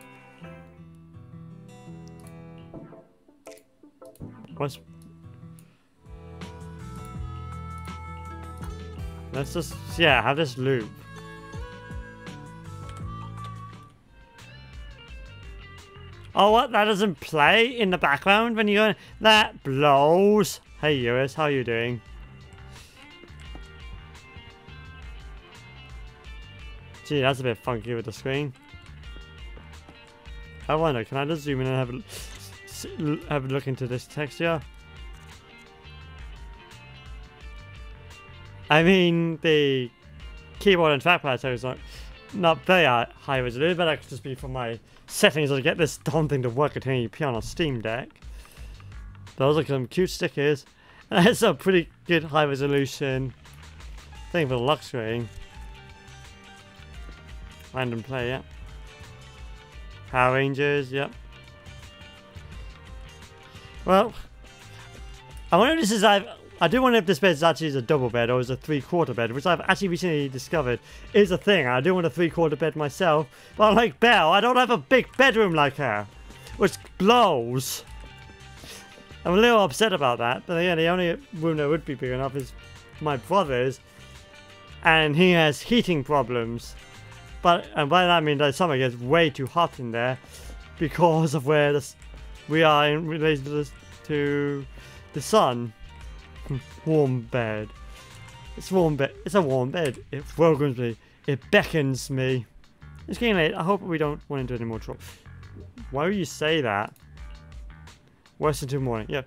[SPEAKER 1] What's... Let's just, yeah, have this loop. Oh, what? That doesn't play in the background when you're going... That blows. Hey, Eurus, how are you doing? Gee, that's a bit funky with the screen. I wonder, can I just zoom in and have a look into this texture? I mean, the keyboard and trackpad is not very high resolution, but that could just be from my settings to get this damn thing to work at 1080p on a Steam Deck. Those are some cute stickers. And it's a pretty good high resolution thing for the lock screen. Random play, yeah. Power Rangers, yep. Well, I wonder if this is I do wonder if this bed is actually a double bed or is a 3/4 bed, which I've actually recently discovered is a thing. I do want a 3/4 bed myself, but like Belle, I don't have a big bedroom like her, which blows. I'm a little upset about that, but yeah, the only room that would be big enough is my brother's, and he has heating problems. And by that I mean that summer gets way too hot in there because of where we are in relation to the sun. Warm bed. It's warm bed. It's a warm bed. It welcomes me. It beckons me. It's getting late. I hope we don't run into any more trouble. Why would you say that? Worse until morning. Yeah.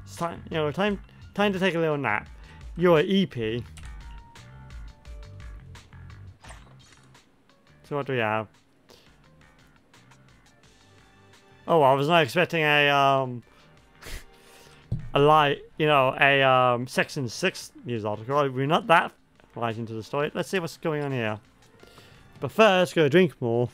[SPEAKER 1] It's time. You know, time to take a little nap. You're an EP. So what do we have? Oh, I was not expecting a Section 6 news article. We're not that right into the story. Let's see what's going on here. But first, go drink more.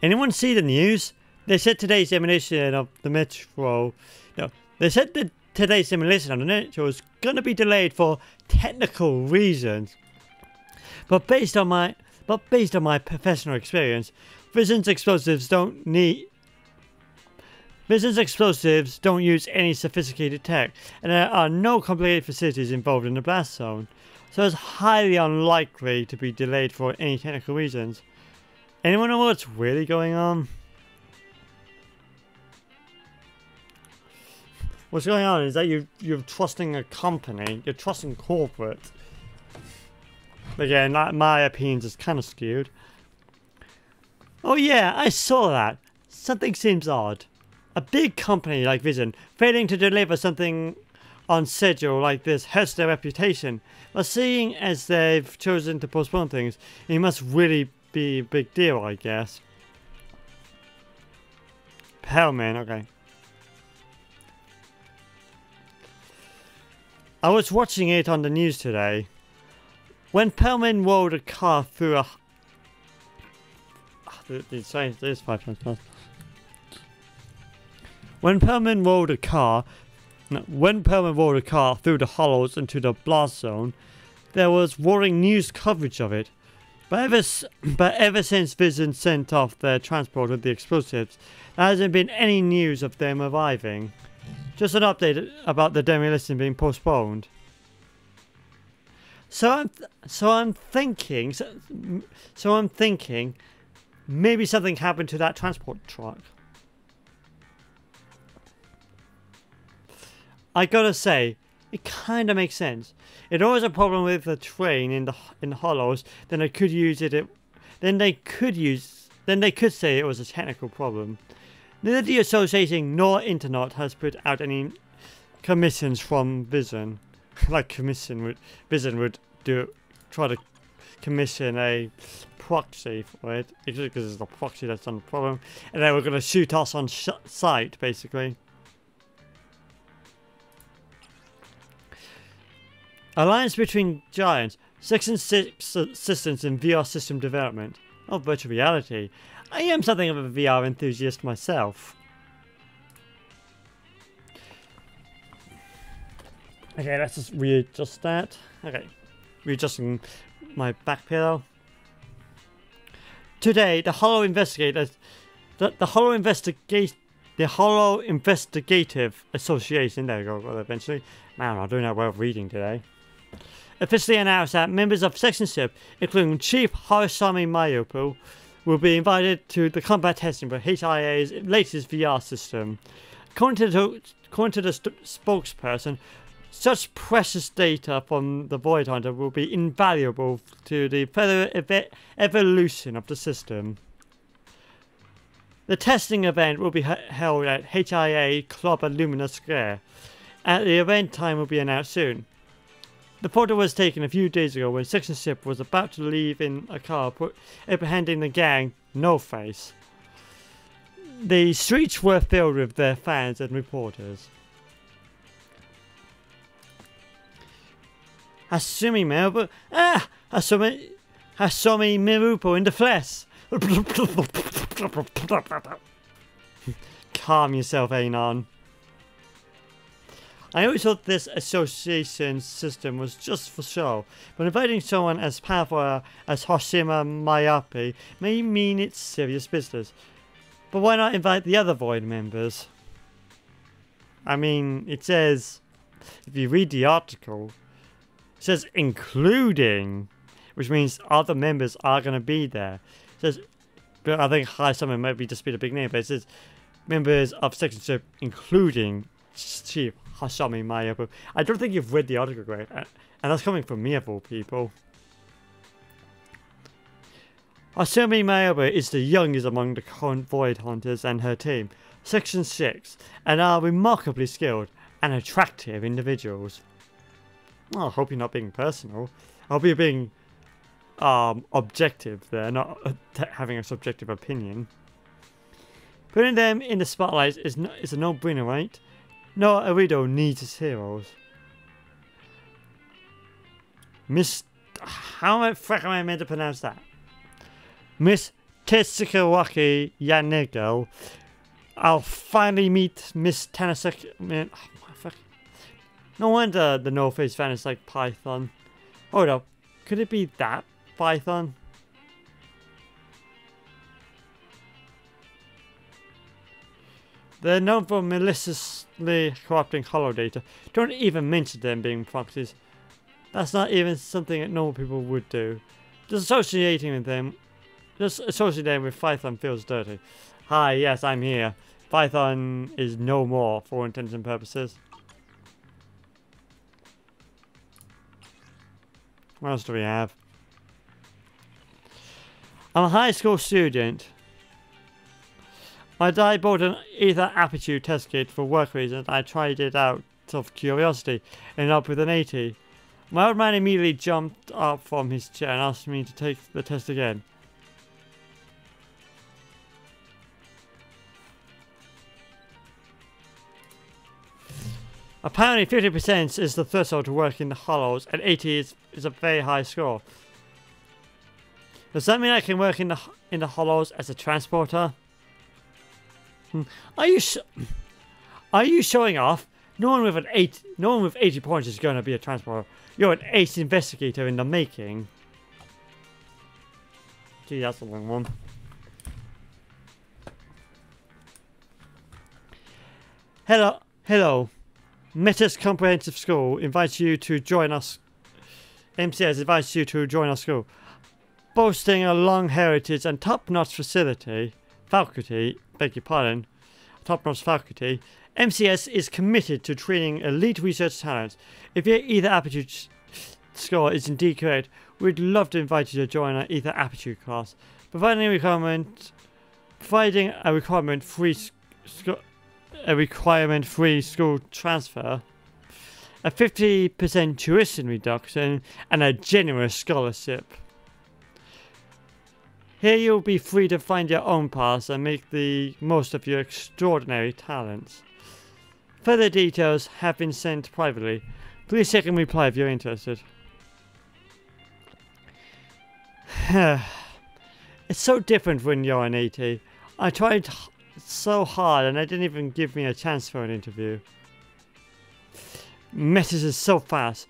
[SPEAKER 1] Anyone see the news? They said today's demolition of the metro. No, they said that today's demolition of the metro is going to be delayed for technical reasons. But based on my professional experience, Vision's explosives don't use any sophisticated tech, and there are no complicated facilities involved in the blast zone, so it's highly unlikely to be delayed for any technical reasons. Anyone know what's really going on? What's going on is that you're trusting a company, you're trusting corporate. Again, my opinions is kind of skewed. Oh yeah, I saw that. Something seems odd. A big company like Vision failing to deliver something on schedule like this hurts their reputation. But seeing as they've chosen to postpone things, it must really be a big deal, I guess. Hellman, okay. I was watching it on the news today. When Perlman rolled a car through a... There's 5 times fast. When Perlman rolled a car through the hollows into the blast zone, there was worrying news coverage of it. But ever since Vision sent off their transport with the explosives, there hasn't been any news of them arriving. Just an update about the demolition being postponed. So I'm thinking maybe something happened to that transport truck. I gotta say, it kind of makes sense. If there was a problem with the train in the hollows, then they could say it was a technical problem. Neither the association nor Internet has put out any commissions from Vision. Like Vision would try to commission a proxy for it, because it's the proxy that's on the problem, and they were going to shoot us on sight, basically. Alliance between giants. Section 6 assistance in VR system development. Oh, virtual reality. I am something of a VR enthusiast myself. Okay, let's just readjust that. Okay, readjusting my back pillow. Today, the Hollow Investigative Association. There we go. Well, eventually, man, I'm doing that well reading today. Officially announced that members of Section 6, including Chief Harasami Mayupo, will be invited to the combat testing for HIA's latest VR system. According to the spokesperson, such precious data from the Void Hunter will be invaluable to the further evolution of the system. The testing event will be held at HIA Club at Lumina Square, and the event time will be announced soon. The photo was taken a few days ago when Section 6 was about to leave in a car apprehending the gang No Face. The streets were filled with their fans and reporters. Hasumi Mirupo in the flesh. Calm yourself, Anon. I always thought this association system was just for show, but inviting someone as powerful as Hoshima Mayapi may mean it's serious business. But why not invite the other Void members? I mean, it says, if you read the article, it says including, which means other members are going to be there. It says, but I think High Summon might be just be the big name, but it says members of Section Ship, including Chief Hashami Mayabu. I don't think you've read the article, right? And that's coming from me, of all people. Hashami Mayabu is the youngest among the Void Hunters and her team, Section 6, and are remarkably skilled and attractive individuals. Well, I hope you're not being personal. I hope you're being objective there, not having a subjective opinion. Putting them in the spotlight is a no-brainer, right? No Arido needs his heroes. How the frick am I meant to pronounce that? Miss Tetsukiwaki Yanego. I'll finally meet Miss Tanasaki. No wonder the No Face fan is like Python. Hold up. Could it be that Python? They're known for maliciously corrupting hollow data. Don't even mention them being proxies. That's not even something that normal people would do. Just associating them with Python feels dirty. Hi, yes, I'm here. Python is no more for all intents and purposes. What else do we have? I'm a high school student. My dad bought an ether aptitude test kit for work reasons. I tried it out of curiosity and ended up with an 80. My old man immediately jumped up from his chair and asked me to take the test again. Apparently 50% is the threshold to work in the hollows, and 80 is a very high score. Does that mean I can work in the hollows as a transporter? Are you showing off? No one with 80 points is going to be a transporter. You're an ace investigator in the making. Gee, that's a long one. Hello. Metis Comprehensive School invites you to join us. MCS invites you to join our school. Boasting a long heritage and top-notch faculty, beg your pardon, top-notch faculty, MCS is committed to training elite research talents. If your ether aptitude score is indeed correct, we'd love to invite you to join our ether aptitude class. Providing a requirement-free school transfer, a 50% tuition reduction, and a generous scholarship. Here you'll be free to find your own paths and make the most of your extraordinary talents. Further details have been sent privately. Please check and reply if you're interested. It's so different when you're an 80. I tried so hard and they didn't even give me a chance for an interview. Metis is so fast.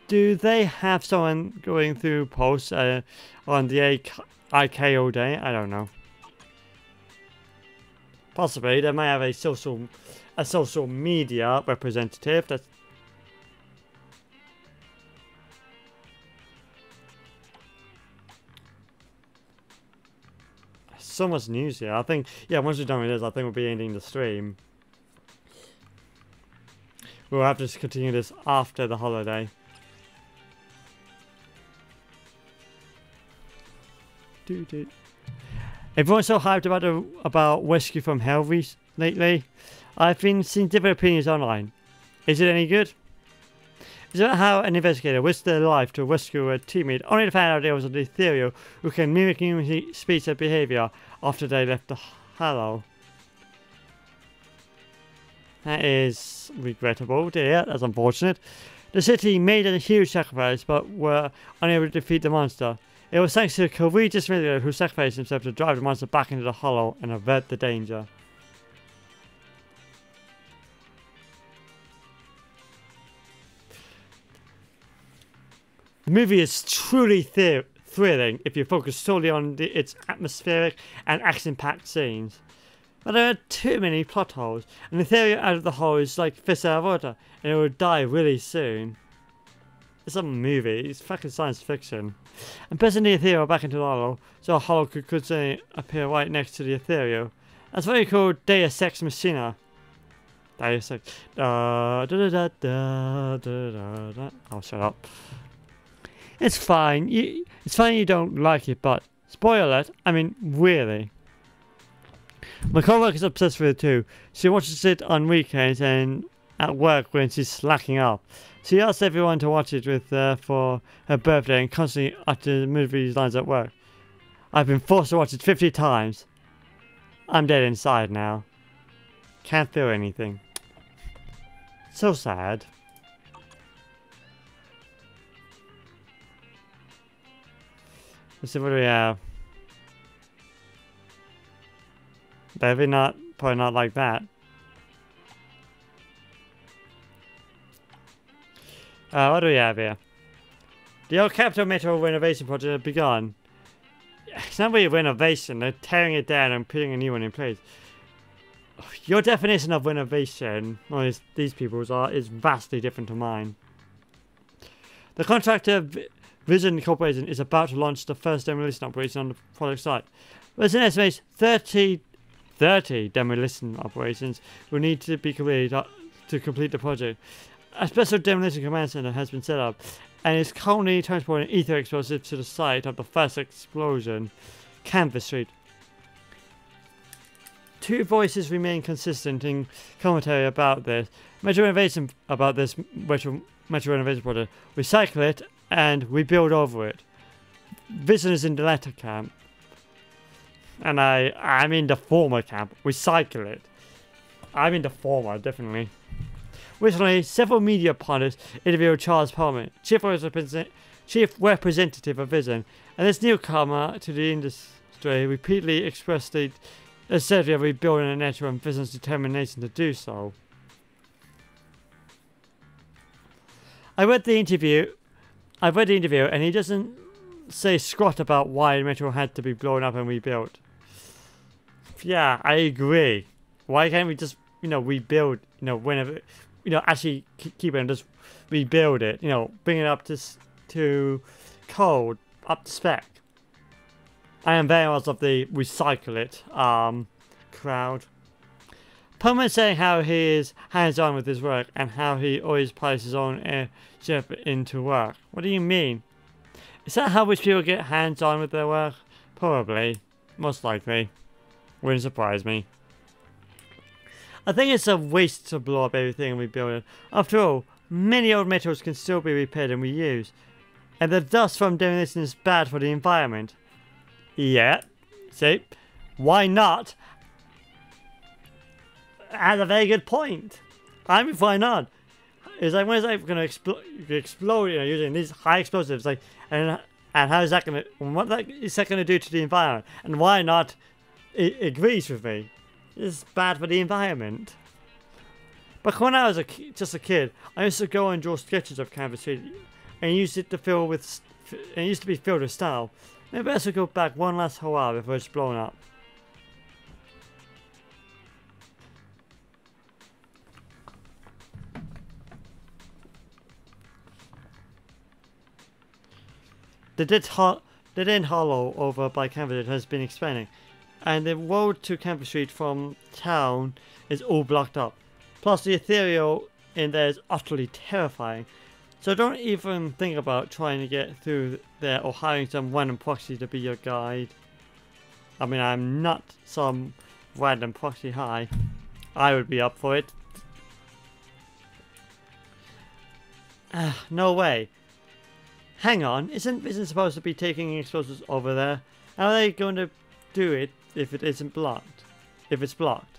[SPEAKER 1] Do they have someone going through posts on the IK all day? I don't know. Possibly they might have a social media representative. That's so much news here. I think, yeah, once we're done with this, I think we'll be ending the stream. We'll have to continue this after the holiday. Everyone's so hyped about Rescue from Hell lately. I've been seeing different opinions online. Is it any good? Is it how an investigator risked their life to rescue a teammate only to find out there was an ethereal who can mimic human speech and behavior after they left the Hollow? That is regrettable, dear. That's unfortunate. The city made a huge sacrifice but were unable to defeat the monster. It was thanks to a courageous visitor who sacrificed himself to drive the monster back into the Hollow and avert the danger. The movie is truly thrilling if you focus solely on its atmospheric and action-packed scenes. But there are too many plot holes, and the theory out of the hole is like fish out of water, and it will die really soon. It's a movie, it's fucking science fiction. And pressing the ethereal back into the hollow, so a hollow could constantly appear right next to the ethereal. That's what you call Deus Ex Machina. Deus Ex. Oh, shut up. It's fine. It's fine you don't like it, but spoiler alert, I mean, really. My co-worker is obsessed with it too. She watches it on weekends and at work when she's slacking up. She asks everyone to watch it with for her birthday and constantly utters movie lines at work. I've been forced to watch it 50 times. I'm dead inside now. Can't feel anything. So sad. Let's see what we have. Probably not like that. What do we have here? The old Capital Metro renovation project has begun. It's not really a renovation, they're tearing it down and putting a new one in place. Your definition of renovation, or these people's are, is vastly different to mine. The contractor Vision Corporation is about to launch the first demolition operation on the project site. There's an estimated 30 demolition operations will need to be completed to complete the project. A special demolition command center has been set up and is currently transporting ether explosives to the site of the first explosion, Canvas Street. Two voices remain consistent in commentary about this. Metro renovation project. We cycle it and we build over it. Vision is in the latter camp. And I'm in the former camp. We cycle it. I'm in the former, definitely. Recently, several media partners interviewed Charles Perlman, chief representative of Vision, and this newcomer to the industry repeatedly expressed the necessity of rebuilding a network and Vision's determination to do so. I read the interview, and he doesn't say squat about why the metro had to be blown up and rebuilt. Yeah, I agree. Why can't we just, rebuild, whenever, actually keep it and just rebuild it, bring it up to code, up to spec. I am very much of the recycle it crowd. Perlman saying how he is hands-on with his work and how he always pilots his own airship into work. What do you mean? Is that how rich people get hands-on with their work? Probably. Most likely. Wouldn't surprise me. I think it's a waste to blow up everything and rebuild it. After all, many old metals can still be repaired and reused. And the dust from demolition is bad for the environment. Yeah. See? Why not? That's a very good point. I mean, why not? It's like, when is that going to explode, using these high explosives? Like, and how is that going to, what is that going to do to the environment? And why not? It agrees with me. It's bad for the environment. But when I was just a kid, I used to go and draw sketches of Canvas Street, and used it to fill with, and it used to be filled with style. Maybe I should go back one last hurrah before it's blown up. The dead hollow over by Canvas has been expanding, and the road to Canvas Street from town is all blocked up. Plus the ethereal in there is utterly terrifying, so don't even think about trying to get through there or hiring some random proxy to be your guide. I mean, I'm not some random proxy high. I would be up for it. No way. Hang on, isn't Vision supposed to be taking explosives over there? How are they going to do it if it isn't blocked? If it's blocked?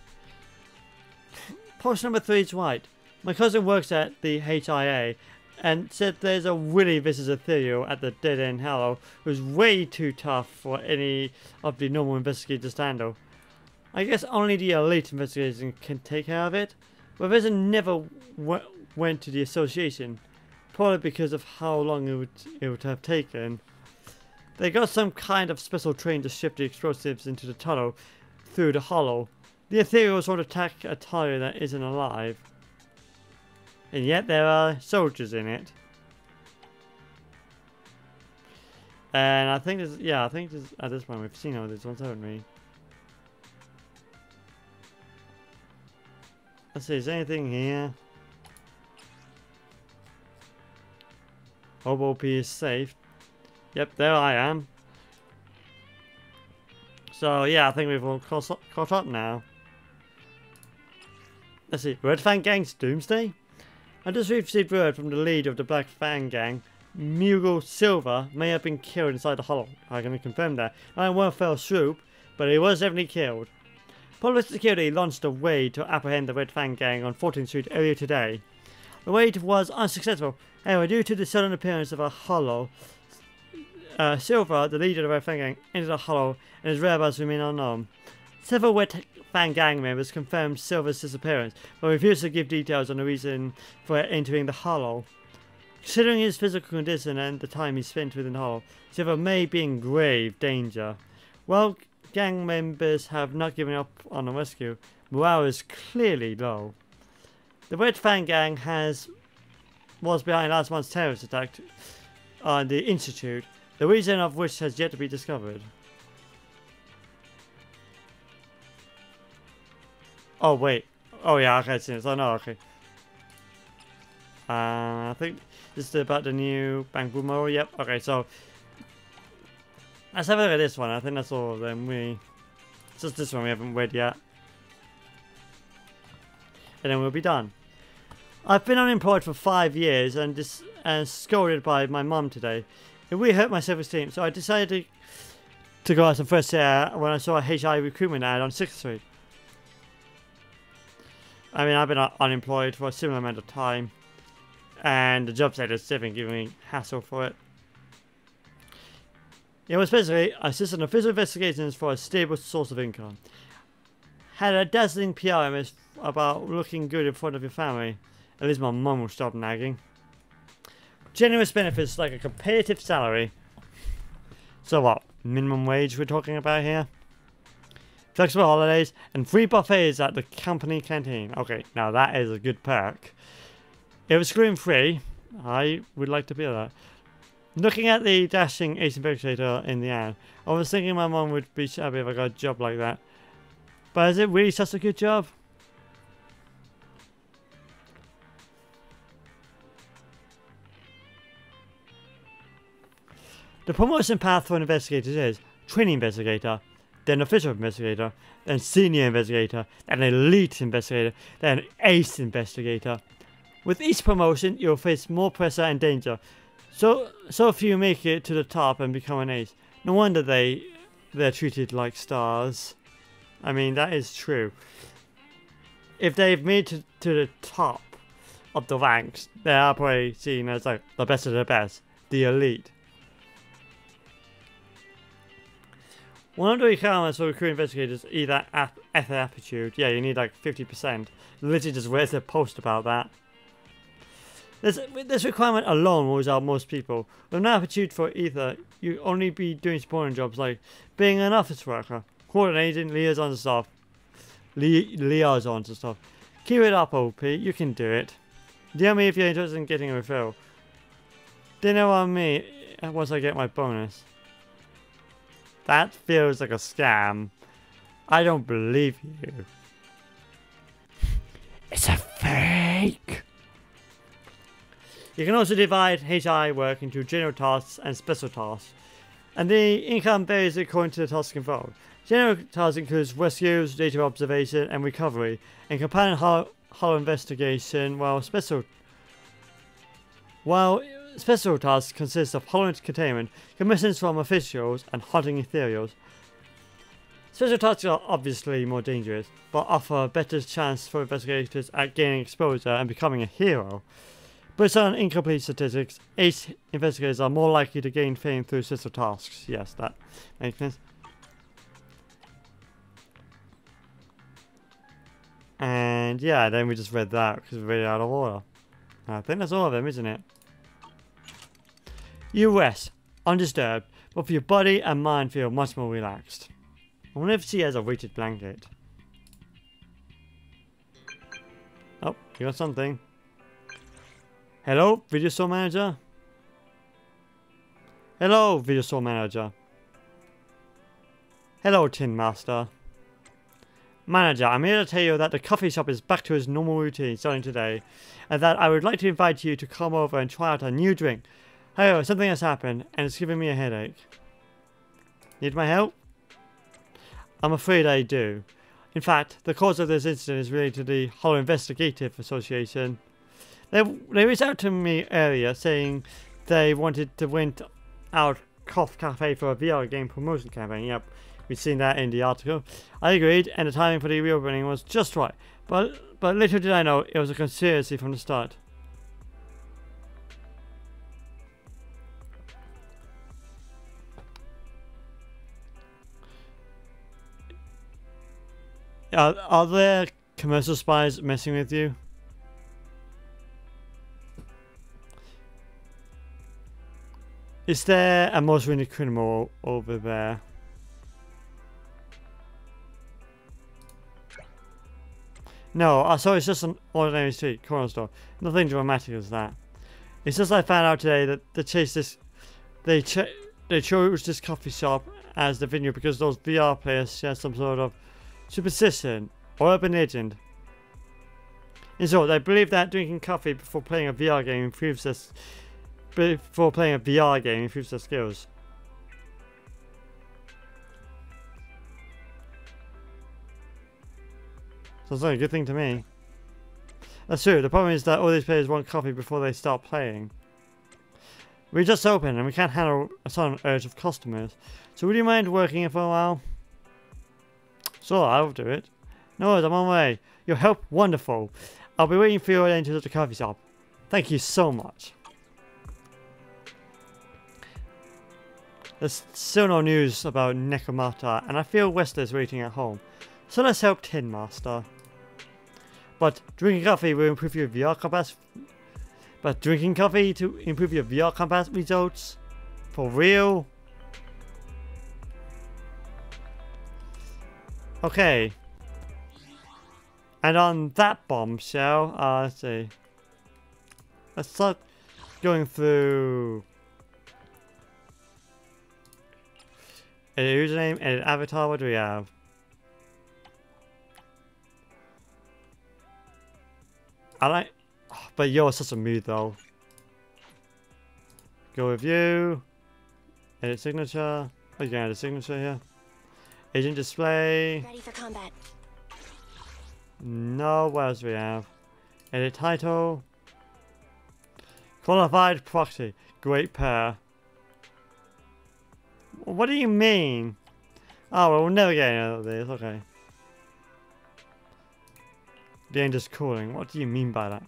[SPEAKER 1] Post number 3 is right. My cousin works at the HIA and said there's a really vicious ethereal at the dead end hollow who's way too tough for any of the normal investigators to handle. I guess only the elite investigators can take care of it, but Vision never went to the association. probably because of how long it would have taken. They got some kind of special train to ship the explosives into the tunnel through the hollow. The ethereals won't attack a tire that isn't alive. And yet there are soldiers in it. And I think there's, yeah, I think there's, at this point we've seen all these ones, haven't we? Let's see, is there anything here? Hobo P is safe. Yep, there I am. So yeah, I think we've all caught up now. Let's see, Red Fang Gang's Doomsday? I just received word from the leader of the Black Fang Gang. Mughal Silver may have been killed inside the hollow. I can confirm that. I won't fell swoop, but he was definitely killed. Police security launched a raid to apprehend the Red Fang Gang on 14th Street earlier today. The raid was unsuccessful. However, due to the sudden appearance of a hollow, Silver, the leader of the Red Fang Gang, entered the hollow and his whereabouts remain unknown. Several Red Fang Gang members confirmed Silver's disappearance, but refused to give details on the reason for entering the hollow. Considering his physical condition and the time he spent within the hollow, Silver may be in grave danger. While gang members have not given up on the rescue, morale is clearly low. The Red Fang Gang was behind last month's terrorist attack on the Institute, the reason of which has yet to be discovered. Oh wait. Oh yeah, okay, I've seen it. Oh no, okay. I think this is about the new Bangbu Moro. Yep, okay, so let's have a look at this one. I think that's all of them. It's just this one we haven't read yet. And then we'll be done. I've been unemployed for 5 years and scolded by my mum today. It really hurt my self-esteem, so I decided to go out some fresh air when I saw a HI recruitment ad on 6th Street. I mean, I've been unemployed for a similar amount of time, and the job site has been giving me hassle for it. It was basically assist in official investigations for a stable source of income. Had a dazzling PR image about looking good in front of your family. At least my mum will stop nagging. Generous benefits like a competitive salary. So what? Minimum wage we're talking about here? Flexible holidays and free buffets at the company canteen. Okay, now that is a good perk. If it's gluten-free, I would like to be that. Looking at the dashing ace investigator in the ad, I was thinking my mum would be happy if I got a job like that. But is it really such a good job? The promotion path for investigators is trainee investigator, then official investigator, then senior investigator, then elite investigator, then ace investigator. With each promotion, you'll face more pressure and danger. So few make it to the top and become an ace. No wonder they're treated like stars. I mean, that is true. If they've made to the top of the ranks, they are probably seen as like the best of the best, the elite. One of the requirements for recruiting investigators is either ether aptitude. Yeah, you need like 50%. Literally just where's the post about that? This requirement alone rules out most people. With no aptitude for ether, you only be doing supporting jobs like being an office worker, coordinating liaisons and stuff. Liaisons and stuff. Keep it up, OP. You can do it. DM me if you're interested in getting a referral. Dinner on me once I get my bonus. That feels like a scam. I don't believe you. It's a fake. You can also divide HI work into general tasks and special tasks, and the income varies according to the task involved. General tasks includes rescues, data observation and recovery, and companion hollow investigation, while special tasks consist of hollow containment, commissions from officials, and hunting ethereals. Special tasks are obviously more dangerous, but offer a better chance for investigators at gaining exposure and becoming a hero. Based on incomplete statistics, ace investigators are more likely to gain fame through special tasks. Yes, that makes sense. And yeah, then we just read that because we read it out of order. I think that's all of them, isn't it? You rest, undisturbed, but for your body and mind feel much more relaxed. I wonder if she has a weighted blanket. Oh, you got something. Hello, Video Store Manager? Hello, Video Store Manager. Hello, Tin Master. Manager, I'm here to tell you that the coffee shop is back to its normal routine starting today, and that I would like to invite you to come over and try out a new drink. However, something has happened, and it's giving me a headache. Need my help? I'm afraid I do. In fact, the cause of this incident is related to the Hollow Investigative Association. They reached out to me earlier saying they wanted to rent out Cough Cafe for a VR game promotion campaign. Yep, we've seen that in the article. I agreed, and the timing for the reopening was just right. But little did I know it was a conspiracy from the start. Are there commercial spies messing with you? Is there a most wanted criminal over there? No, so it's just an ordinary street corner store. Nothing dramatic as that. It's just I found out today that they chose this coffee shop as the venue because those VR players share some sort of superstition or urban legend. And so they believe that drinking coffee before playing a VR game improves their skills. Sounds like a good thing to me. That's true. The problem is that all these players want coffee before they start playing. We just opened and we can't handle a sudden urge of customers. So would you mind working here for a while? Sure, I'll do it. No worries, I'm on my way. Your help, wonderful. I'll be waiting for you at the entrance of the coffee shop. Thank you so much. There's still no news about Nekomata, and I feel Wester's waiting at home. So let's help Tin Master. But drinking coffee will improve your VR combat. But drinking coffee to improve your VR combat results? For real? Okay. And on that bombshell, let's see. Let's start going through. Edit username, edit avatar, what do we have? I like, but you're such a mood though. Go review, edit signature. Oh, you can add a signature here. Agent display.
[SPEAKER 9] Ready for combat.
[SPEAKER 1] No, what else do we have? Edit title. Qualified proxy. Great pair. What do you mean? Oh, well, we'll never get any of this. Okay. The end is calling. What do you mean by that?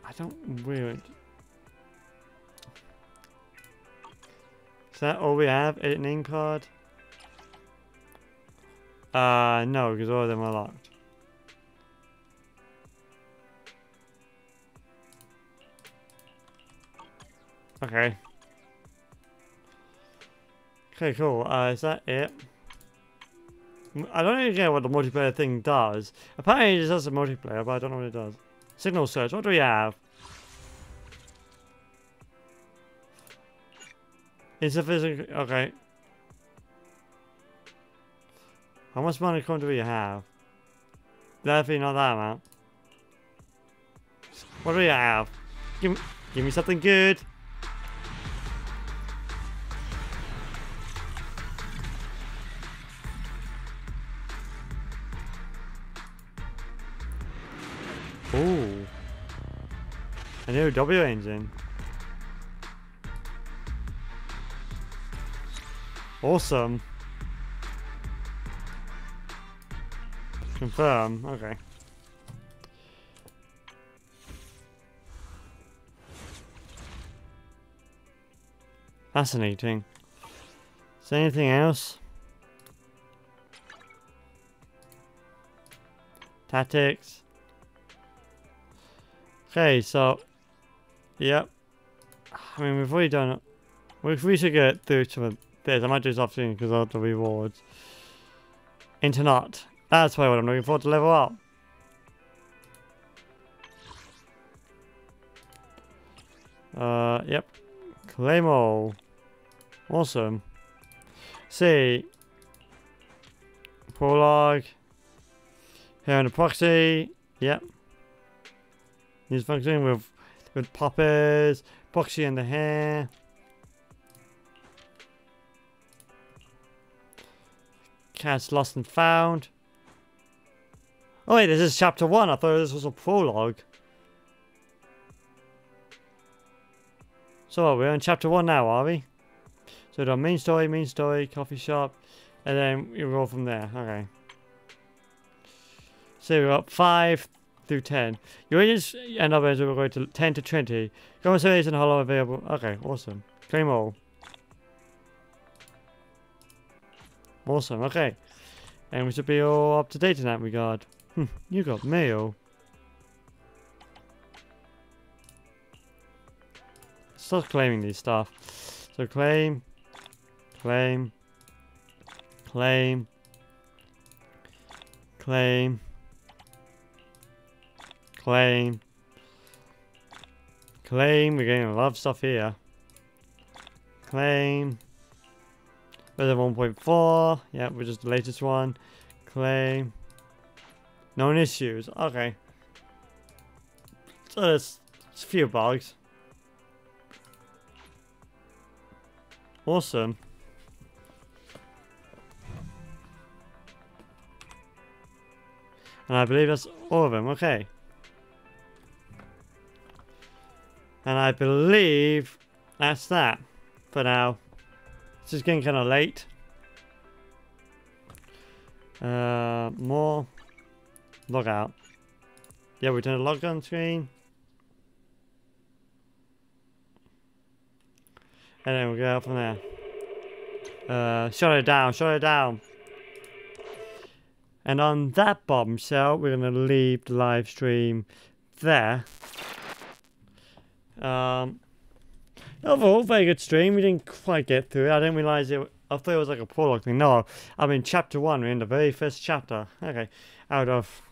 [SPEAKER 1] I don't really. Is that all we have? Edit name card? No, because all of them are locked. Okay. Okay, cool. Is that it? I don't even get what the multiplayer thing does. Apparently it does a multiplayer, but I don't know what it does. Signal search, what do we have? Insufficient, okay. How much money coin do we have? Definitely not that amount. What do we have? Give me something good. Ooh. A new W engine. Awesome. Confirm. Okay. Fascinating. Is there anything else? Tactics. Okay, so, yep. I mean, we've already done it. We should get through some of this. I might do this afternoon because of the rewards. Into not. That's probably what I'm looking for to level up. Yep. Claim all. Awesome. See. Prologue. Here in the proxy. Yep. Use function with poppers. Proxy in the hair. Cat's lost and found. Oh wait, this is chapter 1. I thought this was a prologue. So we're on chapter 1 now, are we? So we've done main story, coffee shop, and then we roll from there. Okay. So we got 5 through 10. Your agents and others will go to 10 to 20. Conversation hollow available. Okay, awesome. Claim all. Awesome, okay. And we should be all up to date in that regard. You got mail. Start claiming these stuff. So claim, claim, claim, claim, claim, claim. We're getting a lot of stuff here. Claim. Version 1.4. Yeah, which is the latest one. Claim. Known issues. Okay. So there's a few bugs. Awesome. And I believe that's all of them. Okay. And I believe that's that for now. This is getting kind of late. More. Log out. Yeah, we turn the log on screen. And then we'll go out from there. Shut it down, shut it down. And on that bombshell, we're going to leave the live stream there. Overall, very good stream. We didn't quite get through it. I didn't realise it. I thought it was like a prologue thing. No, I'm in chapter 1. We're in the very first chapter. Okay. Out of,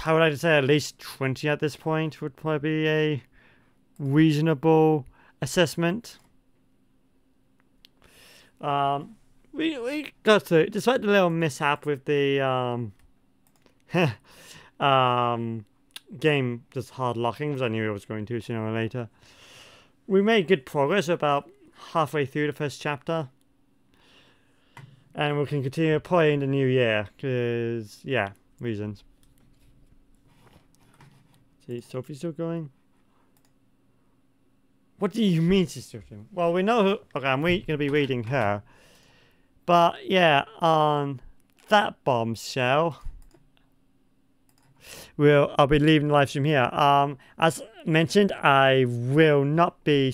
[SPEAKER 1] I would like to say at least 20 at this point would probably be a reasonable assessment. We got through, despite the little mishap with the game just hard locking, because I knew it was going to sooner or later. We made good progress about halfway through the first chapter. And we can continue probably in the new year, because, yeah, reasons. See, Sophie's still going? What do you mean she's still going? Well, we know who... Okay, I'm going to be reading her. But, yeah, on that bombshell... I'll be leaving the live stream here. As mentioned, I will not be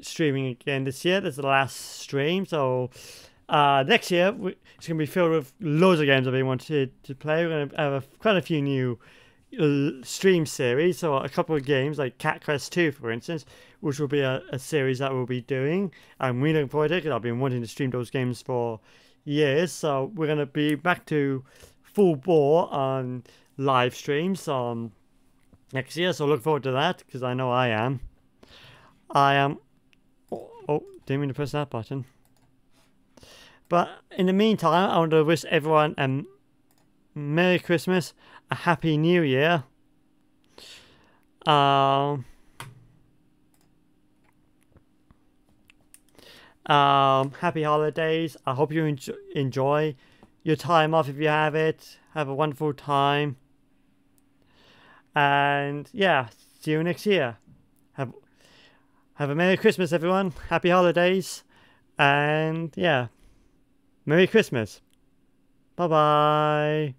[SPEAKER 1] streaming again this year. This is the last stream, so next year it's going to be filled with loads of games that we wanted to play. We're going to have quite a few new stream series, so a couple of games like Cat Quest 2, for instance, which will be a series that we'll be doing. I'm really looking forward to it because I've been wanting to stream those games for years, so we're going to be back to full bore on live streams next year, so look forward to that because I know I am. Oh, didn't mean to press that button. But in the meantime, I want to wish everyone a Merry Christmas, a Happy New Year. Happy holidays. I hope you enjoy your time off if you have it. Have a wonderful time. And yeah, see you next year. Have a Merry Christmas, everyone. Happy holidays. And yeah, Merry Christmas. Bye-bye.